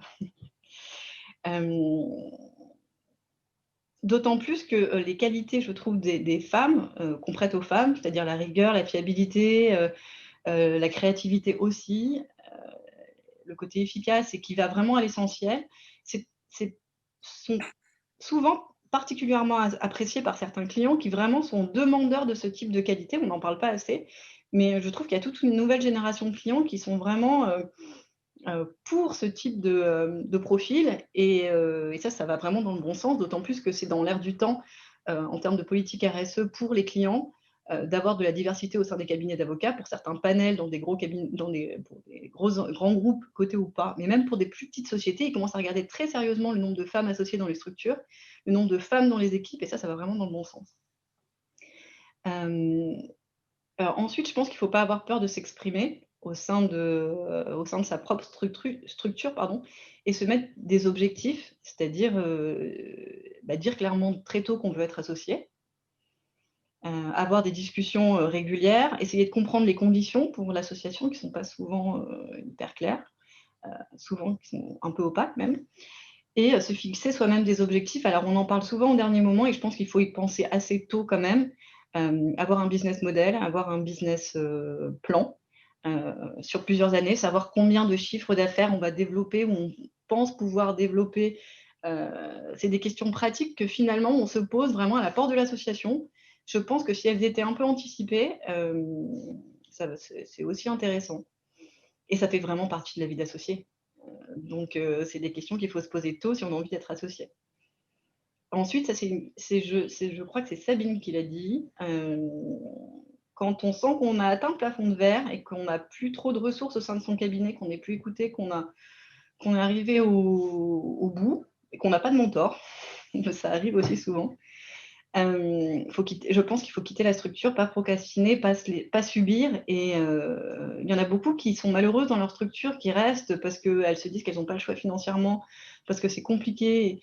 D'autant plus que les qualités, je trouve, des femmes, qu'on prête aux femmes, c'est-à-dire la rigueur, la fiabilité, la créativité aussi, le côté efficace et qui va vraiment à l'essentiel, sont souvent particulièrement appréciés par certains clients qui vraiment sont demandeurs de ce type de qualité. On n'en parle pas assez, mais je trouve qu'il y a toute une nouvelle génération de clients qui sont vraiment pour ce type de profil et ça va vraiment dans le bon sens, d'autant plus que c'est dans l'air du temps en termes de politique RSE pour les clients d'avoir de la diversité au sein des cabinets d'avocats pour certains panels dans des gros cabinets, pour des grands groupes cotés ou pas, mais même pour des plus petites sociétés, ils commencent à regarder très sérieusement le nombre de femmes associées dans les structures, le nombre de femmes dans les équipes et ça va vraiment dans le bon sens. Ensuite, je pense qu'il ne faut pas avoir peur de s'exprimer au sein de sa propre structure et se mettre des objectifs, c'est-à-dire dire clairement très tôt qu'on veut être associé, avoir des discussions régulières, essayer de comprendre les conditions pour l'association qui ne sont pas souvent hyper claires, souvent qui sont un peu opaques même, et se fixer soi-même des objectifs. Alors on en parle souvent au dernier moment et je pense qu'il faut y penser assez tôt quand même, avoir un business model, avoir un business plan sur plusieurs années, savoir combien de chiffres d'affaires on va développer ou on pense pouvoir développer c'est des questions pratiques que finalement on se pose vraiment à la porte de l'association. Je pense que si elles étaient un peu anticipées, c'est aussi intéressant. Et ça fait vraiment partie de la vie d'associé. Donc, c'est des questions qu'il faut se poser tôt si on a envie d'être associé. Ensuite, ça, je crois que c'est Sabine qui l'a dit. Quand on sent qu'on a atteint le plafond de verre et qu'on n'a plus trop de ressources au sein de son cabinet, qu'on n'est plus écouté, qu'on est arrivé au bout et qu'on n'a pas de mentor, ça arrive aussi souvent. Je pense qu'il faut quitter la structure, pas procrastiner, pas subir. Et il y en a beaucoup qui sont malheureuses dans leur structure, qui restent parce qu'elles se disent qu'elles n'ont pas le choix financièrement, parce que c'est compliqué.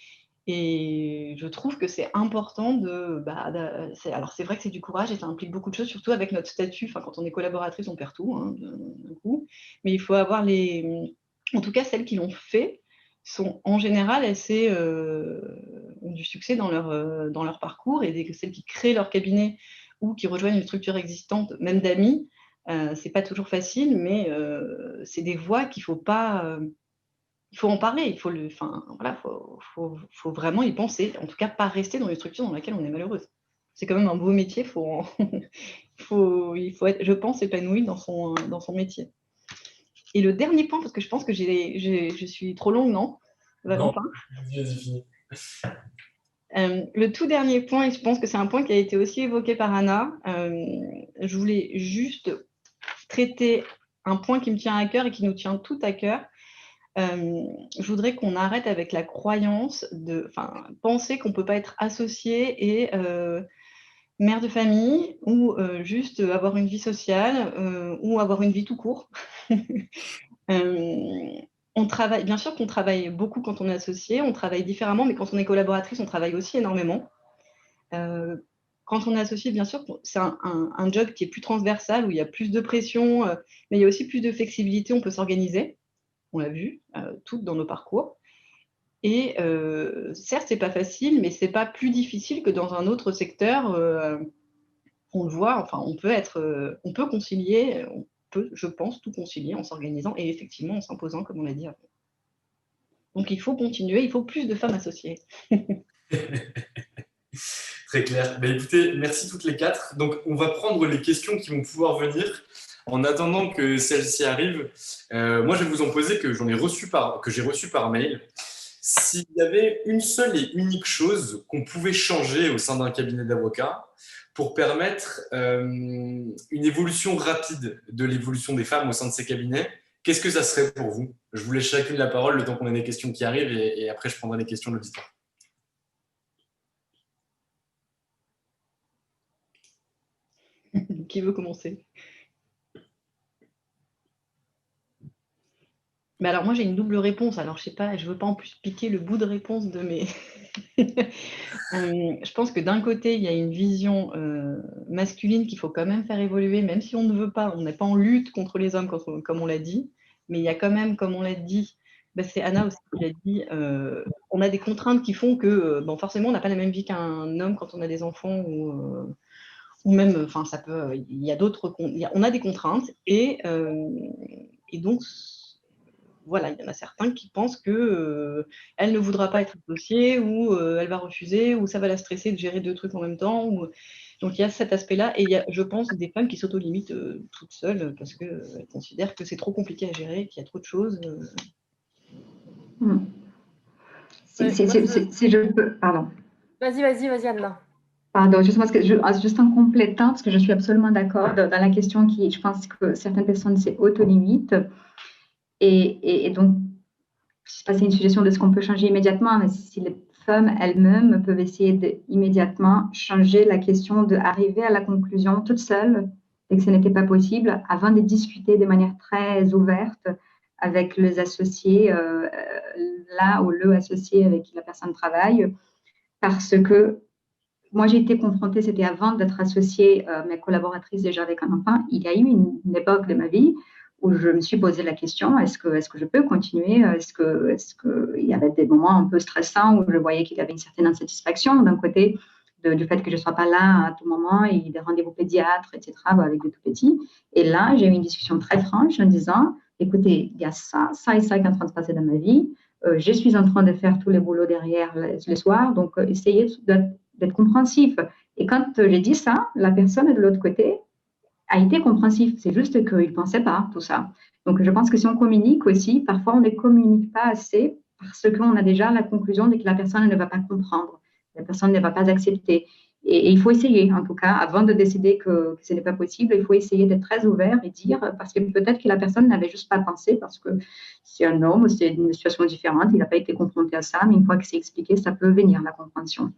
Et je trouve que c'est important alors c'est vrai que c'est du courage et ça implique beaucoup de choses, surtout avec notre statut. Enfin, quand on est collaboratrice, on perd tout d'un coup. Mais il faut avoir en tout cas, celles qui l'ont fait sont en général assez ont du succès dans leur parcours, et celles qui créent leur cabinet ou qui rejoignent une structure existante, même d'amis, c'est pas toujours facile, mais c'est des voies qu'il faut pas. Il faut en parler, faut vraiment y penser. En tout cas, pas rester dans une structure dans laquelle on est malheureuse. C'est quand même un beau métier. Il faut être, je pense, épanoui dans son métier. Et le dernier point, parce que je pense que je suis trop longue, non, Valentin? Non, le tout dernier point, et je pense que c'est un point qui a été aussi évoqué par Anna, je voulais juste traiter un point qui me tient à cœur et qui nous tient tout à cœur. Je voudrais qu'on arrête avec la croyance penser qu'on ne peut pas être associé et mère de famille, ou juste avoir une vie sociale, ou avoir une vie tout court. On travaille, bien sûr qu'on travaille beaucoup quand on est associé, on travaille différemment, mais quand on est collaboratrice, on travaille aussi énormément. Quand on est associé, bien sûr, c'est un job qui est plus transversal, où il y a plus de pression, mais il y a aussi plus de flexibilité, on peut s'organiser. On l'a vu, toutes dans nos parcours. Et certes, c'est pas facile, mais c'est pas plus difficile que dans un autre secteur. On le voit, enfin, on peut concilier, on peut, je pense, tout concilier en s'organisant et effectivement en s'imposant, comme on l'a dit avant. Donc il faut continuer, il faut plus de femmes associées. Très clair. Écoutez, merci toutes les quatre. Donc, on va prendre les questions qui vont pouvoir venir. En attendant que celles-ci arrivent, moi, je vais vous en poser que j'ai reçu par mail. S'il y avait une seule et unique chose qu'on pouvait changer au sein d'un cabinet d'avocats pour permettre une évolution rapide de l'évolution des femmes au sein de ces cabinets, qu'est-ce que ça serait pour vous? Je vous laisse chacune la parole le temps qu'on ait des questions qui arrivent et après, je prendrai les questions de l'auditoire. Qui veut commencer? Mais alors moi j'ai une double réponse, alors je sais pas, je veux pas en plus piquer le bout de réponse de mes... je pense que d'un côté il y a une vision masculine qu'il faut quand même faire évoluer, même si on ne veut pas, on n'est pas en lutte contre les hommes comme on l'a dit, mais il y a quand même, comme on l'a dit, c'est Anna aussi qui l'a dit, on a des contraintes qui font que forcément on n'a pas la même vie qu'un homme quand on a des enfants, ou même, enfin ça peut, il y a d'autres, on a des contraintes, et donc voilà, il y en a certains qui pensent qu'elle ne voudra pas être associée, ou elle va refuser, ou ça va la stresser de gérer deux trucs en même temps. Donc il y a cet aspect-là, et il y a, je pense, des femmes qui s'auto-limitent toutes seules parce qu'elles considèrent que c'est trop compliqué à gérer, qu'il y a trop de choses. Si je peux, pardon. Vas-y, Anna. Pardon, juste en complétant, parce que je suis absolument d'accord dans la question qui, je pense que certaines personnes s'auto-limitent. Et donc, je ne sais pas si c'est une suggestion de ce qu'on peut changer immédiatement, mais si les femmes elles-mêmes peuvent essayer d'immédiatement changer la question, d'arriver à la conclusion toute seule, et que ce n'était pas possible, avant de discuter de manière très ouverte avec les associés, là ou le associé avec qui la personne travaille, parce que moi, j'ai été confrontée, c'était avant d'être associée, mes collaboratrices déjà avec un enfant, il y a eu une époque de ma vie où je me suis posé la question, est-ce que je peux continuer? Est-ce qu'il y avait des moments un peu stressants où je voyais qu'il y avait une certaine insatisfaction d'un côté du fait que je ne sois pas là à tout moment, et des rendez-vous pédiatres, etc., avec des tout petits. Et là, j'ai eu une discussion très franche en disant, écoutez, il y a ça et ça qui est en train de se passer dans ma vie. je suis en train de faire tous les boulots derrière le soir, donc essayez d'être compréhensif. Et quand j'ai dit ça, la personne de l'autre côté a été compréhensive. C'est juste qu'il ne pensait pas tout ça. Donc, je pense que si on communique aussi, parfois on ne communique pas assez parce qu'on a déjà la conclusion de que la personne ne va pas comprendre, la personne ne va pas accepter. Et il faut essayer, en tout cas, avant de décider que ce n'est pas possible, il faut essayer d'être très ouvert et dire, parce que peut-être que la personne n'avait juste pas pensé, parce que c'est un homme, c'est une situation différente, il n'a pas été confronté à ça, mais une fois que c'est expliqué, ça peut venir, la compréhension.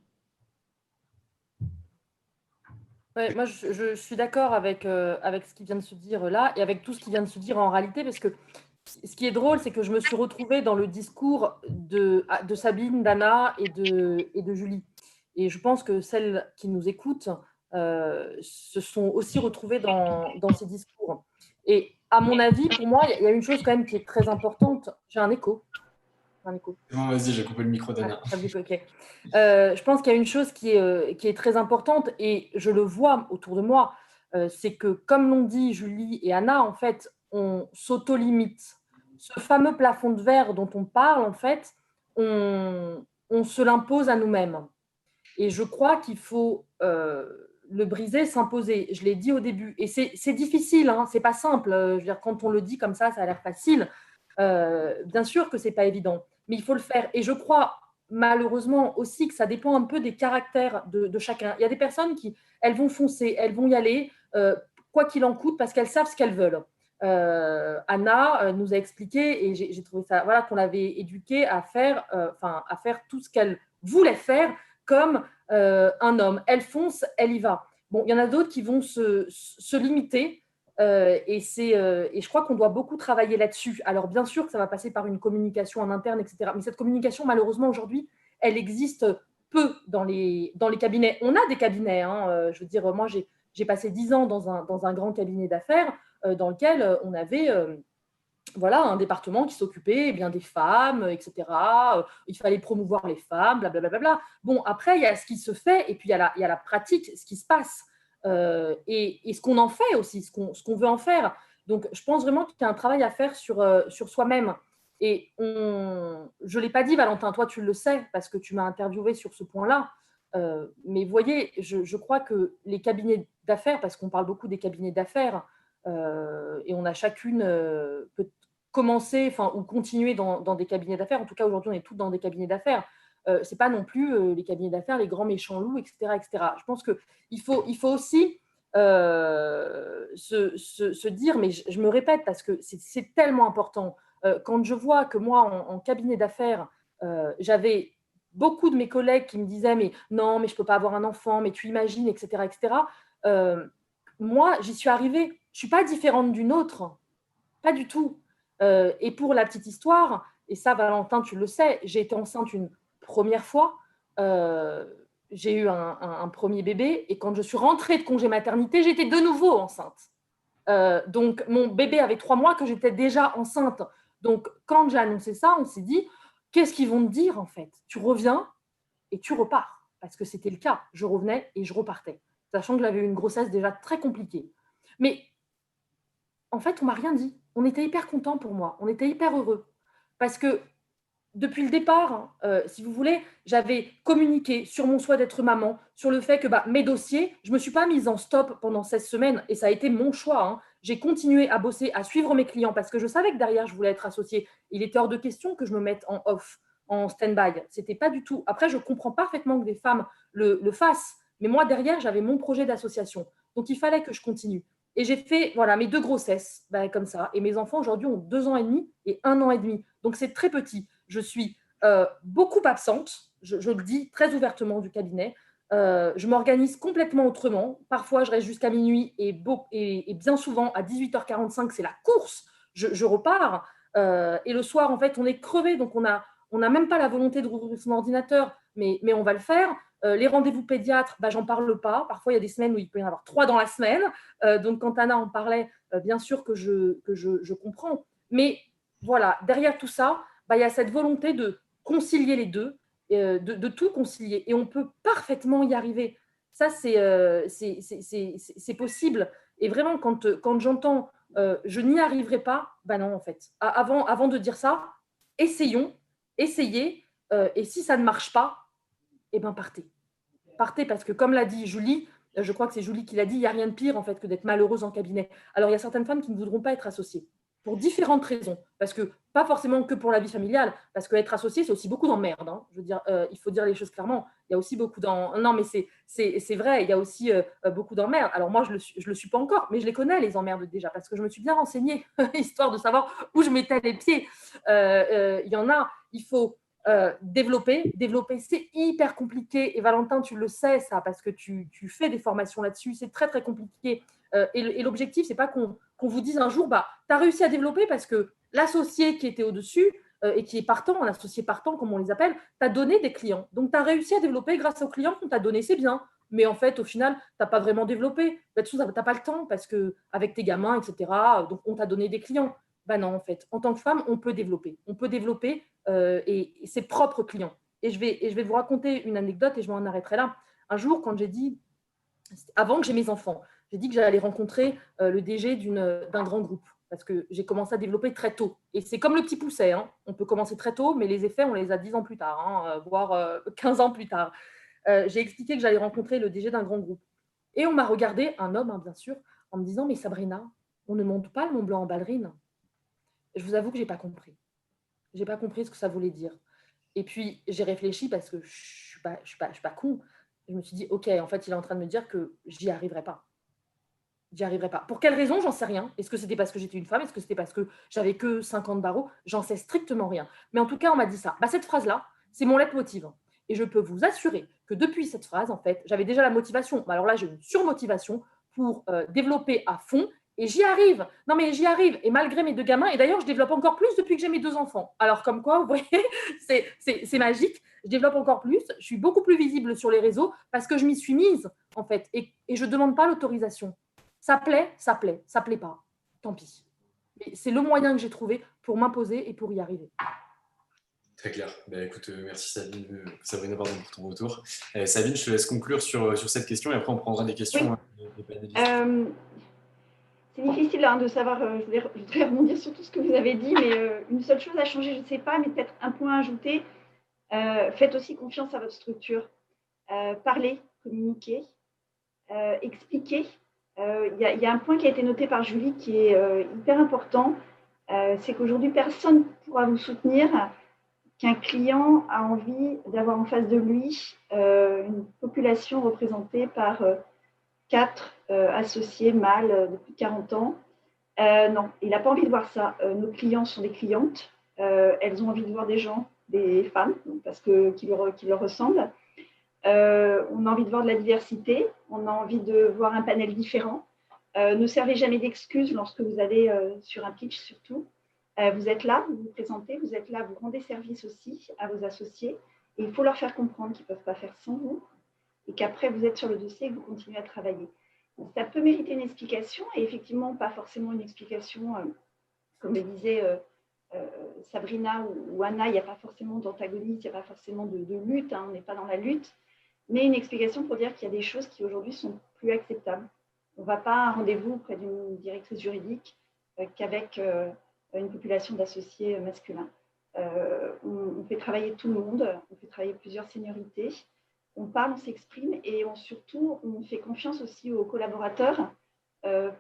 Ouais, moi, je suis d'accord avec ce qui vient de se dire là et avec tout ce qui vient de se dire en réalité, parce que ce qui est drôle, c'est que je me suis retrouvée dans le discours de Sabine, d'Anna et de Julie. Et je pense que celles qui nous écoutent se sont aussi retrouvées dans ces discours. Et à mon avis, pour moi, il y a une chose quand même qui est très importante. J'ai un écho. Bon, vas-y, j'ai coupé le micro d'Anna. Okay. Je pense qu'il y a une chose qui est très importante et je le vois autour de moi, c'est que comme l'ont dit Julie et Anna, en fait, on s'auto-limite. Ce fameux plafond de verre dont on parle, en fait, on se l'impose à nous-mêmes. Et je crois qu'il faut le briser, s'imposer. Je l'ai dit au début. Et c'est difficile, hein, c'est pas simple. Je veux dire, quand on le dit comme ça a l'air facile. Bien sûr que c'est pas évident, mais il faut le faire. Et je crois malheureusement aussi que ça dépend un peu des caractères de chacun. Il y a des personnes qui, elles vont foncer, elles vont y aller, quoi qu'il en coûte, parce qu'elles savent ce qu'elles veulent. Anna nous a expliqué, et j'ai trouvé ça, voilà, qu'on l'avait éduquée à faire tout ce qu'elle voulait faire comme un homme. Elle fonce, elle y va. Bon, il y en a d'autres qui vont se limiter. Et je crois qu'on doit beaucoup travailler là-dessus. Alors, bien sûr que ça va passer par une communication en interne, etc. Mais cette communication, malheureusement, aujourd'hui, elle existe peu dans les cabinets. On a des cabinets. Hein, je veux dire, moi, j'ai passé 10 ans dans un grand cabinet d'affaires dans lequel on avait voilà, un département qui s'occupait des femmes, etc. Il fallait promouvoir les femmes, blablabla. Bon, après, il y a ce qui se fait et puis il y a la pratique, ce qui se passe. Et ce qu'on en fait aussi, ce qu'on veut en faire. Donc, je pense vraiment qu'il y a un travail à faire sur soi-même. Et je ne l'ai pas dit, Valentin, toi, tu le sais, parce que tu m'as interviewé sur ce point-là. Mais vous voyez, je crois que les cabinets d'affaires, parce qu'on parle beaucoup des cabinets d'affaires, et on a chacune peut commencer ou continuer dans des cabinets d'affaires. En tout cas, aujourd'hui, on est toutes dans des cabinets d'affaires. Ce n'est pas non plus les cabinets d'affaires, les grands méchants loups, etc. etc. Je pense qu'il faut aussi se dire, mais je me répète parce que c'est tellement important. Quand je vois que moi, en cabinet d'affaires, j'avais beaucoup de mes collègues qui me disaient, mais non, mais je ne peux pas avoir un enfant, mais tu imagines, etc. etc. Moi, j'y suis arrivée. Je ne suis pas différente d'une autre, pas du tout. Et pour la petite histoire, et ça, Valentin, tu le sais, j'ai été enceinte une première fois. J'ai eu un premier bébé. Et quand je suis rentrée de congé maternité, j'étais de nouveau enceinte. Donc, mon bébé avait 3 mois que j'étais déjà enceinte. Donc, quand j'ai annoncé ça, on s'est dit, qu'est-ce qu'ils vont te dire, en fait? Tu reviens et tu repars. Parce que c'était le cas. Je revenais et je repartais. Sachant que j'avais eu une grossesse déjà très compliquée. Mais en fait, on ne m'a rien dit. On était hyper contents pour moi. On était hyper heureux. Parce que depuis le départ, si vous voulez, j'avais communiqué sur mon souhait d'être maman, sur le fait que mes dossiers, je ne me suis pas mise en stop pendant 16 semaines et ça a été mon choix. Hein. J'ai continué à bosser, à suivre mes clients parce que je savais que derrière, je voulais être associée. Il était hors de question que je me mette en off, en stand-by. C'était pas du tout. Après, je comprends parfaitement que des femmes le fassent. Mais moi, derrière, j'avais mon projet d'association. Donc, il fallait que je continue. Et j'ai fait mes 2 grossesses comme ça. Et mes enfants, aujourd'hui, ont 2 ans et demi et 1 an et demi. Donc, c'est très petit. Je suis beaucoup absente, je le dis très ouvertement du cabinet. Je m'organise complètement autrement. Parfois, je reste jusqu'à minuit et bien souvent, à 18h45, c'est la course. Je repars. Et le soir, en fait, on est crevé. Donc, on n'a même pas la volonté de rouvrir son ordinateur, mais on va le faire. Les rendez-vous pédiatres, j'en parle pas. Parfois, il y a des semaines où il peut y en avoir 3 dans la semaine. Donc, quand Anna en parlait, bien sûr que je comprends. Mais voilà, derrière tout ça, il y a cette volonté de concilier les deux, de tout concilier. Et on peut parfaitement y arriver. Ça, c'est possible. Et vraiment, quand j'entends je n'y arriverai pas, non, en fait. Avant de dire ça, essayons essayez, et si ça ne marche pas, eh ben partez. Partez parce que, comme l'a dit Julie, je crois que c'est Julie qui l'a dit, il n'y a rien de pire en fait que d'être malheureuse en cabinet. Alors, il y a certaines femmes qui ne voudront pas être associées pour différentes raisons. Parce que, pas forcément que pour la vie familiale, parce qu'être associée, c'est aussi beaucoup d'emmerdes. Hein. Je veux dire, il faut dire les choses clairement. Il y a aussi beaucoup d'emmerdes. Non, mais c'est vrai, il y a aussi beaucoup d'emmerdes. Alors, moi, je ne le suis pas encore, mais je les connais, les emmerdes déjà, parce que je me suis bien renseignée, histoire de savoir où je mettais les pieds. Il y en a, il faut développer, c'est hyper compliqué. Et Valentin, tu le sais, ça, parce que tu fais des formations là-dessus. C'est très, très compliqué. Et l'objectif, c'est pas qu'on vous dise un jour, bah, tu as réussi à développer parce que l'associé qui était au-dessus et qui est partant, l'associé partant, comme on les appelle, t'a donné des clients. Donc, tu as réussi à développer grâce aux clients qu'on t'a donné, c'est bien. Mais en fait, au final, tu n'as pas vraiment développé. Bah, tu n'as pas le temps parce qu'avec tes gamins, etc., donc on t'a donné des clients. Ben non, en fait, en tant que femme, on peut développer. On peut développer et ses propres clients. Et je vais vous raconter une anecdote et je m'en arrêterai là. Un jour, quand j'ai dit, avant que j'ai mes enfants, j'ai dit que j'allais rencontrer le DG d'un grand groupe parce que j'ai commencé à développer très tôt. Et c'est comme le petit pousset, hein. On peut commencer très tôt, mais les effets, on les a 10 ans plus tard, hein, voire 15 ans plus tard. J'ai expliqué que j'allais rencontrer le DG d'un grand groupe. Et on m'a regardé, un homme, hein, bien sûr, en me disant, mais Sabrina, on ne monte pas le Mont Blanc en ballerine. Je vous avoue que je n'ai pas compris. Je n'ai pas compris ce que ça voulait dire. Et puis, j'ai réfléchi parce que je ne suis pas con. Je me suis dit, OK, en fait, il est en train de me dire que j'y arriverai pas. J'y arriverai pas. Pour quelle raison, j'en sais rien. Est-ce que c'était parce que j'étais une femme? Est-ce que c'était parce que j'avais que 50 barreaux? J'en sais strictement rien. Mais en tout cas, on m'a dit ça. Bah, cette phrase-là, c'est mon leitmotiv. Et je peux vous assurer que depuis cette phrase, en fait, j'avais déjà la motivation. Alors là, j'ai une surmotivation pour développer à fond. Et j'y arrive. Non, mais j'y arrive. Et malgré mes 2 gamins, et d'ailleurs, je développe encore plus depuis que j'ai mes 2 enfants. Alors, comme quoi, vous voyez, c'est magique. Je développe encore plus. Je suis beaucoup plus visible sur les réseaux parce que je m'y suis mise, en fait. Et je ne demande pas l'autorisation. Ça plaît, ça plaît. Ça ne plaît pas. Tant pis. Mais c'est le moyen que j'ai trouvé pour m'imposer et pour y arriver. Très clair. Ben, écoute, merci Sabrina pardon, pour ton retour. Sabine, je te laisse conclure sur cette question et après on prendra des questions. Oui. Des panélistes. C'est difficile hein, de savoir, je voudrais rebondir sur tout ce que vous avez dit, mais une seule chose à changer, je ne sais pas, mais peut-être un point à ajouter. Faites aussi confiance à votre structure. Parlez, communiquez, expliquez. Il y a un point qui a été noté par Julie qui est hyper important, c'est qu'aujourd'hui, personne ne pourra vous soutenir qu'un client a envie d'avoir en face de lui une population représentée par 4 associés mâles de plus de 40 ans. Non, il n'a pas envie de voir ça. Nos clients sont des clientes. Elles ont envie de voir des gens, des femmes, parce qui leur ressemblent. On a envie de voir de la diversité. On a envie de voir un panel différent. Ne servez jamais d'excuses lorsque vous allez sur un pitch, surtout. Vous êtes là, vous vous présentez, vous êtes là, vous rendez service aussi à vos associés. Et il faut leur faire comprendre qu'ils ne peuvent pas faire sans vous et qu'après, vous êtes sur le dossier et que vous continuez à travailler. Donc, ça peut mériter une explication et effectivement, pas forcément une explication, comme le disait Sabrina ou Anna, il n'y a pas forcément d'antagonisme, il n'y a pas forcément de lutte, hein, on n'est pas dans la lutte, mais une explication pour dire qu'il y a des choses qui aujourd'hui sont plus acceptables. On ne va pas à un rendez-vous auprès d'une directrice juridique qu'avec une population d'associés masculins. On fait travailler tout le monde, on fait travailler plusieurs seniorités, on parle, on s'exprime et surtout, on fait confiance aussi aux collaborateurs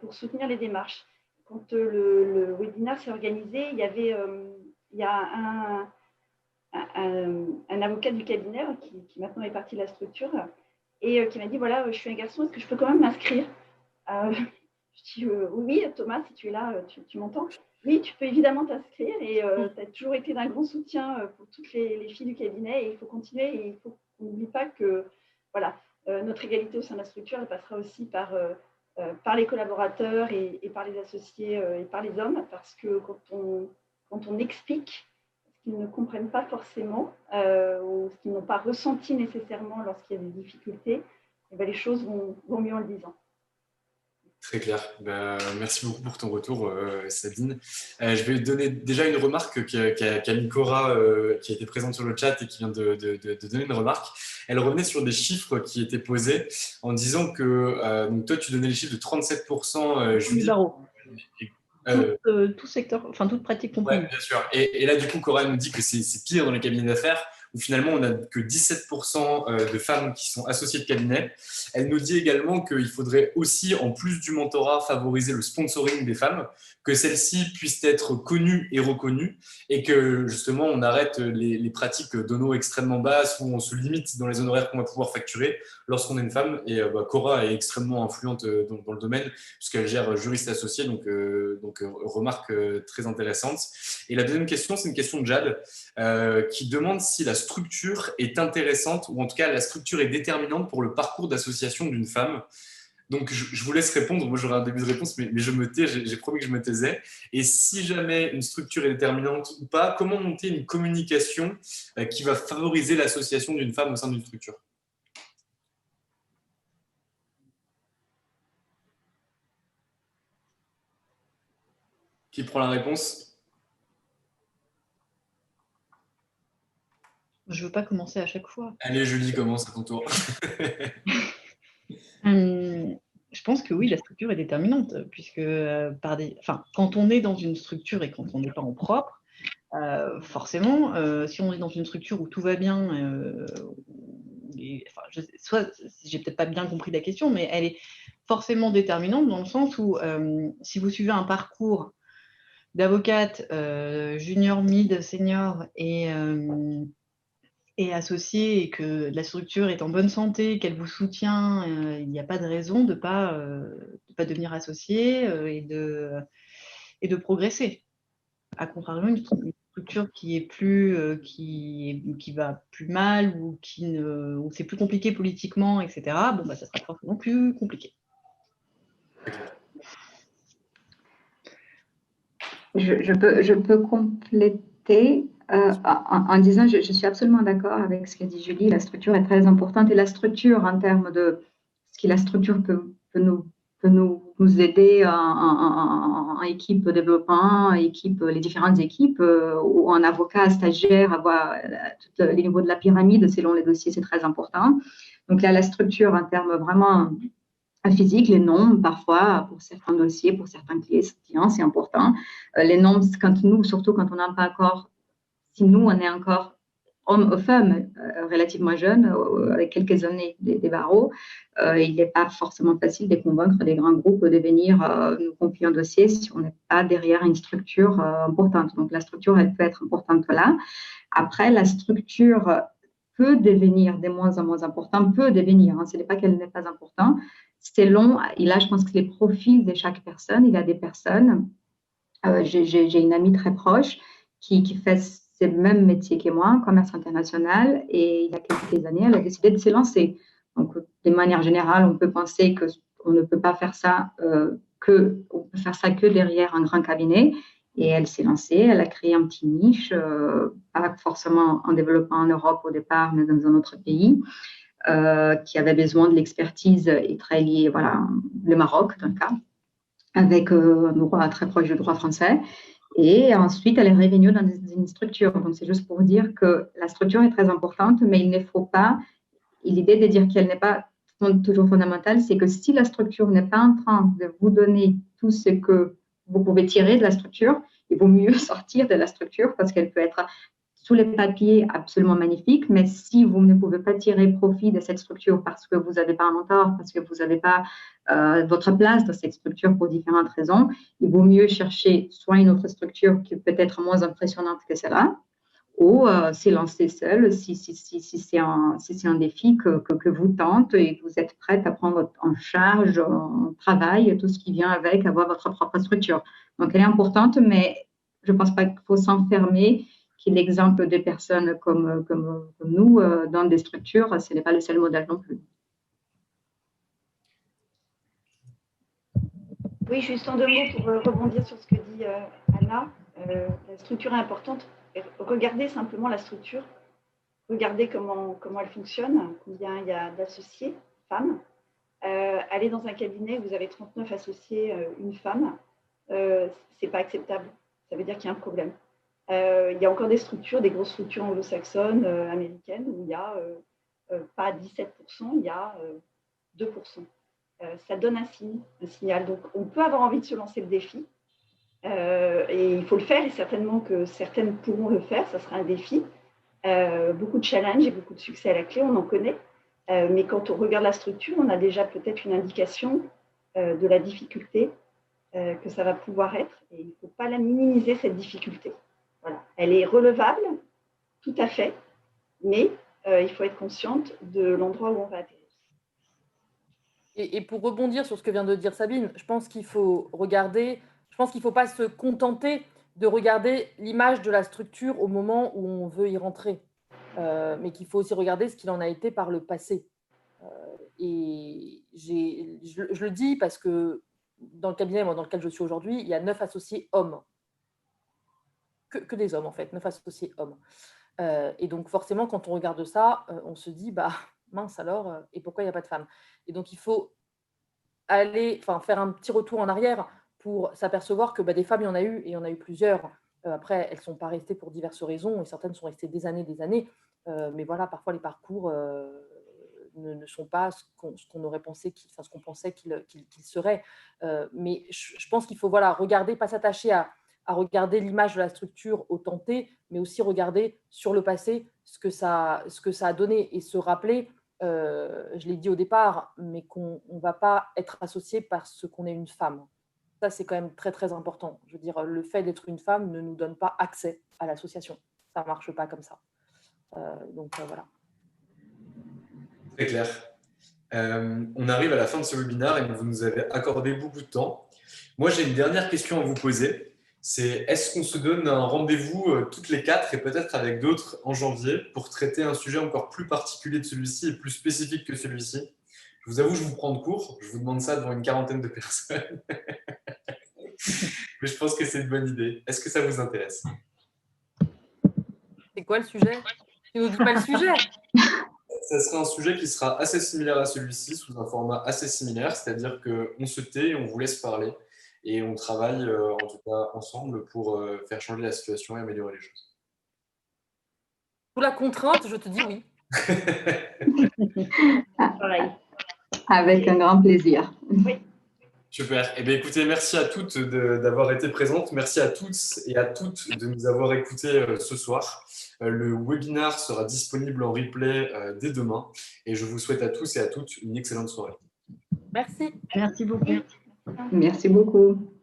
pour soutenir les démarches. Quand le webinaire s'est organisé, il y a un avocat du cabinet qui maintenant est parti de la structure et qui m'a dit, voilà, je suis un garçon, est-ce que je peux quand même m'inscrire? Je dis, oui, Thomas, si tu es là, tu m'entends? Oui, tu peux évidemment t'inscrire et tu as toujours été d'un grand soutien pour toutes les filles du cabinet et il faut continuer et il faut qu'on n'oublie pas que voilà, notre égalité au sein de la structure, elle passera aussi par les collaborateurs et par les associés et par les hommes parce que quand on explique ce qu'ils ne comprennent pas forcément ou ce qu'ils n'ont pas ressenti nécessairement lorsqu'il y a des difficultés, et bien les choses vont mieux en le disant. Très clair. Merci beaucoup pour ton retour, Sabine. Je vais donner déjà une remarque qu'a mis Cora, qui a été présente sur le chat et qui vient de donner une remarque. Elle revenait sur des chiffres qui étaient posés en disant que donc toi, tu donnais les chiffres de 37%, Julie. tout secteur, enfin toute pratique Ouais, comprise. bien sûr. Et là, du coup, Cora nous dit que c'est pire dans les cabinets d'affaires, où finalement, on n'a que 17% de femmes qui sont associées de cabinet. Elle nous dit également qu'il faudrait aussi, en plus du mentorat, favoriser le sponsoring des femmes, que celles-ci puissent être connues et reconnues, et que justement, on arrête les pratiques d'hono extrêmement basses, où on se limite dans les honoraires qu'on va pouvoir facturer lorsqu'on est une femme. Et Cora est extrêmement influente dans le domaine, puisqu'elle gère juriste associé, donc remarque très intéressante. Et la deuxième question, c'est une question de Jade, qui demande si la structure est intéressante, ou en tout cas la structure est déterminante pour le parcours d'association d'une femme. Donc je vous laisse répondre, moi j'aurai un début de réponse, mais je me tais, j'ai promis que je me taisais. Et si jamais une structure est déterminante ou pas, comment monter une communication qui va favoriser l'association d'une femme au sein d'une structure? Qui prend la réponse? Je ne veux pas commencer à chaque fois. Allez, Julie, commence à ton tour. Je pense que oui, la structure est déterminante, puisque quand on est dans une structure et quand on n'est pas en propre, forcément, si on est dans une structure où tout va bien, soit j'ai peut-être pas bien compris la question, mais elle est forcément déterminante dans le sens où si vous suivez un parcours d'avocate junior, mid, senior et associée et que la structure est en bonne santé, qu'elle vous soutient, il n'y a pas de raison de pas devenir associé et de progresser. À contrario, une structure qui est qui va plus mal ou où c'est plus compliqué politiquement, etc., ça sera forcément plus compliqué. Je peux compléter en disant, je suis absolument d'accord avec ce qu'a dit Julie, la structure est très importante et la structure en termes de ce que la structure peut nous aider en équipe de développement, les différentes équipes ou en avocat, stagiaire, avoir tous les niveaux de la pyramide selon les dossiers, c'est très important. Donc là, la structure en termes vraiment physique, les nombres, parfois, pour certains dossiers, pour certains clients, c'est important. Les nombres, surtout quand on n'a pas encore, si nous, on est encore homme ou femme relativement jeune, avec quelques années des barreaux, il n'est pas forcément facile de convaincre des grands groupes de venir nous confier un dossier si on n'est pas derrière une structure importante. Donc, la structure, elle peut être importante là. Après, la structure peut devenir de moins en moins importante, peut devenir, ce n'est pas qu'elle n'est pas importante, c'est long, et là, je pense que les profils de chaque personne, il y a des personnes, j'ai une amie très proche qui fait ce même métier que moi, commerce international, et il y a quelques années, elle a décidé de se lancer. Donc, de manière générale, on peut penser qu'on ne peut pas faire ça, on peut faire ça que derrière un grand cabinet, et elle s'est lancée, elle a créé un petit niche, pas forcément en développant en Europe au départ, mais dans un autre pays. Qui avait besoin de l'expertise et très liée, voilà, le Maroc, dans le cas, avec un droit très proche du droit français. Et ensuite, elle est revenue dans une structure. Donc, c'est juste pour dire que la structure est très importante, mais il ne faut pas, et l'idée de dire qu'elle n'est pas toujours fondamentale, c'est que si la structure n'est pas en train de vous donner tout ce que vous pouvez tirer de la structure, il vaut mieux sortir de la structure parce qu'elle peut être sous les papiers absolument magnifique, mais si vous ne pouvez pas tirer profit de cette structure parce que vous n'avez pas un mentor, parce que vous n'avez pas votre place dans cette structure pour différentes raisons, il vaut mieux chercher soit une autre structure qui est peut-être moins impressionnante que celle-là, ou s'élancer seul si c'est un défi que vous tentez et que vous êtes prête à prendre en charge, en travail, tout ce qui vient avec avoir votre propre structure. Donc, elle est importante, mais je ne pense pas qu'il faut s'enfermer, qui est l'exemple des personnes comme nous dans des structures, ce n'est pas le seul modèle non plus. Oui, juste en deux mots pour rebondir sur ce que dit Anna. La structure est importante. Regardez simplement la structure. Regardez comment elle fonctionne, combien il y a d'associés femmes. Allez dans un cabinet, vous avez 39 associés, une femme. Ce n'est pas acceptable. Ça veut dire qu'il y a un problème. Il y a encore des structures, des grosses structures anglo-saxonnes, américaines, où il n'y a pas 17%, il y a 2%. Ça donne un signal. Donc, on peut avoir envie de se lancer le défi. Et il faut le faire, et certainement que certaines pourront le faire, ça sera un défi. Beaucoup de challenges et beaucoup de succès à la clé, on en connaît. Mais quand on regarde la structure, on a déjà peut-être une indication de la difficulté que ça va pouvoir être. Et il ne faut pas la minimiser, cette difficulté. Voilà. Elle est relevable, tout à fait, mais il faut être consciente de l'endroit où on va atterrir. Et pour rebondir sur ce que vient de dire Sabine, je pense qu'il faut regarder, je pense qu'il ne faut pas se contenter de regarder l'image de la structure au moment où on veut y rentrer, mais qu'il faut aussi regarder ce qu'il en a été par le passé. Et je le dis parce que dans le cabinet dans lequel je suis aujourd'hui, il y a 9 associés hommes. Que des hommes, en fait, 9 associés hommes. Et donc, forcément, quand on regarde ça, on se dit, bah, mince alors, et pourquoi il n'y a pas de femmes? Et donc, il faut faire un petit retour en arrière pour s'apercevoir que des femmes, il y en a eu, et il y en a eu plusieurs. Après, elles ne sont pas restées pour diverses raisons, et certaines sont restées des années. Mais voilà, parfois, les parcours ne sont pas ce qu'on aurait pensé, ce qu'on pensait qu'ils seraient. Mais je pense qu'il faut regarder, pas s'attacher à regarder l'image de la structure au tenté, mais aussi regarder sur le passé ce que ça a donné et se rappeler, je l'ai dit au départ, mais qu'on ne va pas être associé parce qu'on est une femme. Ça, c'est quand même très, très important. Je veux dire, le fait d'être une femme ne nous donne pas accès à l'association. Ça ne marche pas comme ça. Donc, voilà. Très clair. On arrive à la fin de ce webinaire et vous nous avez accordé beaucoup de temps. Moi, j'ai une dernière question à vous poser. C'est est-ce qu'on se donne un rendez-vous toutes les 4 et peut-être avec d'autres en janvier pour traiter un sujet encore plus particulier de celui-ci et plus spécifique que celui-ci? Je vous avoue, je vous prends de court. Je vous demande ça devant une quarantaine de personnes. Mais je pense que c'est une bonne idée. Est-ce que ça vous intéresse? C'est quoi le sujet? Tu ne nous dis pas le sujet? Ça sera un sujet qui sera assez similaire à celui-ci, sous un format assez similaire, c'est-à-dire qu'on se tait, on vous laisse parler et on travaille en tout cas ensemble pour faire changer la situation et améliorer les choses. Sous la contrainte, je te dis oui. Pareil. Avec un grand plaisir. Oui. Super. Eh bien, écoutez, merci à toutes d'avoir été présentes. Merci à toutes et à toutes de nous avoir écoutés ce soir. Le webinaire sera disponible en replay dès demain. Et je vous souhaite à tous et à toutes une excellente soirée. Merci. Merci beaucoup. Merci beaucoup.